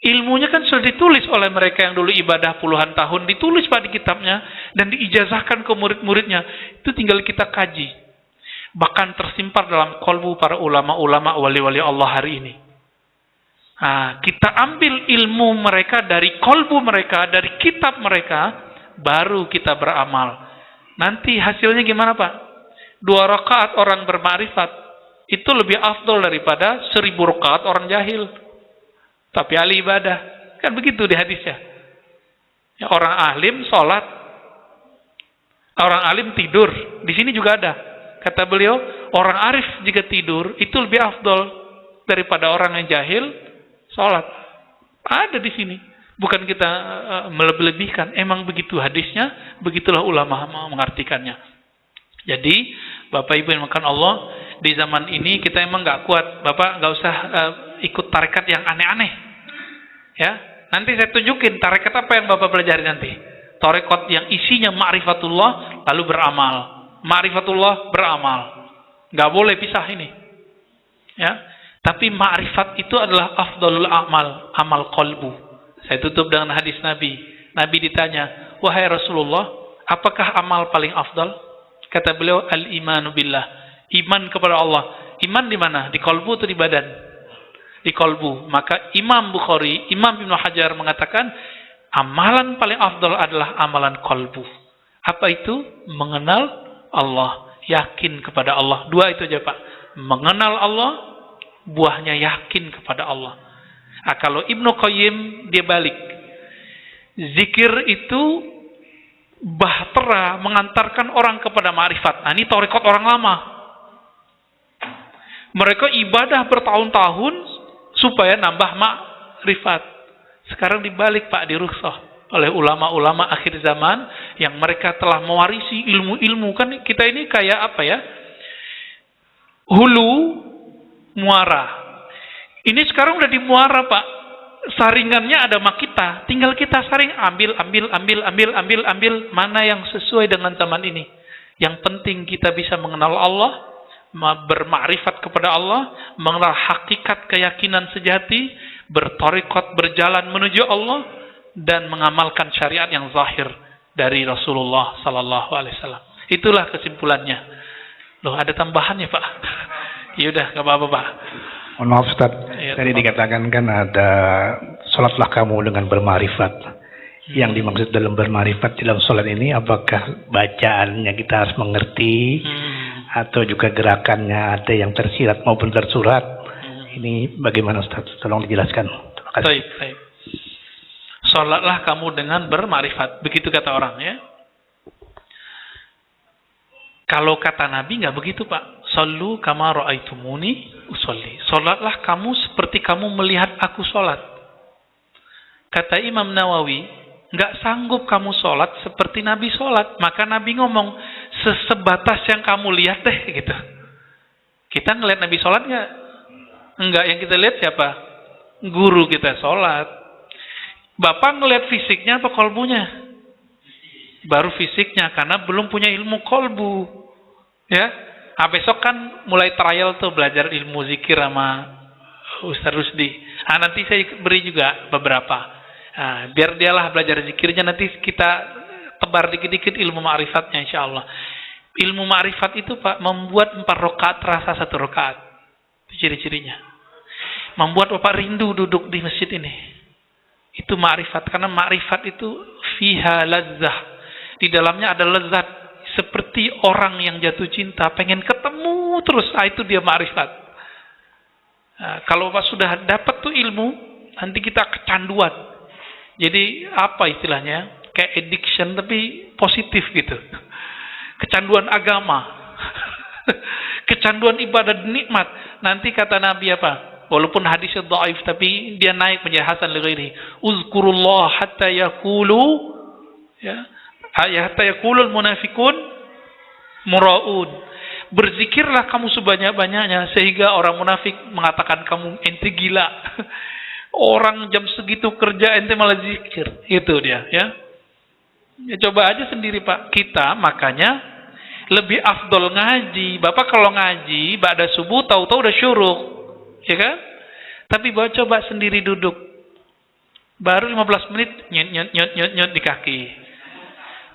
Ilmunya kan sudah ditulis oleh mereka yang dulu ibadah puluhan tahun, ditulis, Pak, di kitabnya, dan diijazahkan ke murid-muridnya. Itu tinggal kita kaji. Bahkan tersimpan dalam kalbu para ulama-ulama wali-wali Allah hari ini. Nah, kita ambil ilmu mereka dari kolbu mereka, dari kitab mereka, baru kita beramal. Nanti hasilnya gimana Pak? 2 rakaat orang bermakrifat itu lebih afdol daripada 1000 rakaat orang jahil. Tapi ahli ibadah. Kan begitu di hadisnya. Ya, orang alim sholat, orang alim tidur. Di sini juga ada. Kata beliau, orang arif jika tidur itu lebih afdol daripada orang yang jahil sholat. Ada di sini. Bukan kita melebih-lebihkan. Emang begitu hadisnya, begitulah ulama mengartikannya. Jadi, Bapak Ibu yang makan Allah, di zaman ini kita emang nggak kuat. Bapak nggak usah ikut tarekat yang aneh-aneh. Ya, nanti saya tunjukin tarekat apa yang Bapak pelajari nanti. Tarekat yang isinya ma'rifatullah lalu beramal. Ma'rifatullah beramal. Nggak boleh pisah ini. Ya, tapi ma'rifat itu adalah afdalul amal, amal qalbu. Saya tutup dengan hadis Nabi. Nabi ditanya, wahai Rasulullah, apakah amal paling afdal? Kata beliau, al-imanu billah. Iman kepada Allah. Iman di mana? Di kolbu atau di badan? Di kolbu. Maka Imam Bukhari, Imam Ibnu Hajar mengatakan, amalan paling afdal adalah amalan kolbu. Apa itu? Mengenal Allah. Yakin kepada Allah. 2 itu aja Pak. Mengenal Allah, buahnya yakin kepada Allah. Nah, kalau Ibnu Qayyim dia balik. Zikir itu bahtera mengantarkan orang kepada ma'rifat. Nah, ini tarekat orang lama. Mereka ibadah bertahun-tahun supaya nambah ma'rifat. Sekarang dibalik Pak, dirukhsah oleh ulama-ulama akhir zaman yang mereka telah mewarisi ilmu-ilmu. Kan kita ini kayak apa ya? Hulu muara. Ini sekarang udah di muara Pak. Saringannya ada sama kita. Tinggal kita saring, ambil. Mana yang sesuai dengan zaman ini. Yang penting kita bisa mengenal Allah, bermakrifat kepada Allah, mengenal hakikat keyakinan sejati, bertarekat berjalan menuju Allah, dan mengamalkan syariat yang zahir dari Rasulullah Sallallahu Alaihi Wasallam. Itulah kesimpulannya. Loh, ada tambahannya Pak? Yaudah, gak apa-apa Pak. Mohon maaf Ustaz, tadi dikatakan kan ada sholatlah kamu dengan bermarifat. Yang dimaksud dalam bermarifat dalam sholat ini apakah bacaannya kita harus mengerti atau juga gerakannya ada yang tersirat maupun tersurat? Ini bagaimana Ustaz? Tolong dijelaskan. Terima kasih. Baik. Sholatlah kamu dengan bermarifat. Begitu kata orang ya. Kalau kata Nabi nggak begitu Pak. Sallu kama ra'aitumuni usolli. Sholatlah kamu seperti kamu melihat aku sholat. Kata Imam Nawawi, nggak sanggup kamu sholat seperti Nabi sholat. Maka Nabi ngomong, sebatas yang kamu lihat deh gitu. Kita ngelihat Nabi sholat nggak? Enggak, yang kita lihat siapa? Guru kita sholat. Bapak ngelihat fisiknya apa kolbunya? Baru fisiknya, karena belum punya ilmu kolbu. Ya, besok kan mulai trial tuh belajar ilmu zikir sama Ustaz Rusdi. Nanti saya beri juga beberapa. Biar dialah belajar zikirnya, nanti kita tebar dikit-dikit ilmu ma'rifatnya insyaallah. Ilmu ma'rifat itu Pak membuat 4 rakaat terasa 1 rakaat. Itu ciri-cirinya. Membuat Bapak rindu duduk di masjid ini. Itu ma'rifat, karena ma'rifat itu fiha lazzah. Di dalamnya ada lezat. Seperti orang yang jatuh cinta, pengen ketemu terus. Itu dia ma'rifat. Kalau Bapak sudah dapat tuh ilmu, nanti kita kecanduan. Jadi apa istilahnya? Kayak addiction tapi positif gitu. Kecanduan agama. Kecanduan ibadah nikmat. Nanti kata Nabi apa? Walaupun hadisnya dhaif tapi dia naik menjadi hasan li ghairihi. Uzkurullah hatta yaqulu ya. Hatta yaqulul munafiqun muraun. Berzikirlah kamu sebanyak-banyaknya sehingga orang munafik mengatakan kamu ente gila. Orang jam segitu kerja ente malah zikir. Itu dia ya. Ya coba aja sendiri Pak. Kita makanya lebih afdol ngaji. Bapak kalau ngaji ba'da subuh tahu-tahu udah syuruk. Ya kan? Tapi Bapak coba sendiri duduk. Baru 15 menit nyot di kaki.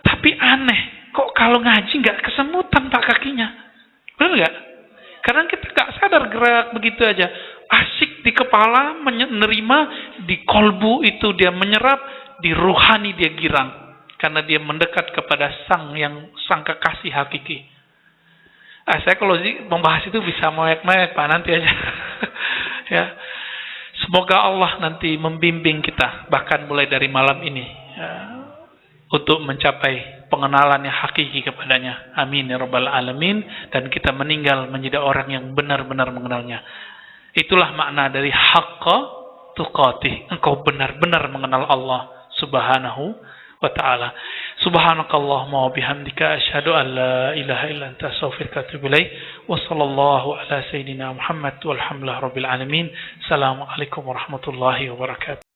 Tapi aneh, kok kalau ngaji nggak kesemutan Pak kakinya? Benar nggak? Karena kita nggak sadar gerak begitu aja. Asik di kepala menerima, di kolbu itu dia menyerap, di ruhani dia girang karena dia mendekat kepada sang kekasih hakiki. Saya kalau membahas itu bisa mewek-mewek Pak, nanti aja. Ya. Semoga Allah nanti membimbing kita bahkan mulai dari malam ini ya, untuk mencapai pengenalan yang hakiki kepadanya. Amin ya rabbal alamin. Dan kita meninggal menjadi orang yang benar-benar mengenalnya. Itulah makna dari haqqa tuqatih. Engkau benar-benar mengenal Allah subhanahu wa ta'ala. Subhanakallahumma wa bihamdika asyhadu an la ilaha illa anta astaghfiruka wa atubu ilaik. Wa sallallahu ala sayyidina Muhammad walhamdulillahi rabbil alamin. Assalamualaikum warahmatullahi wabarakatuh.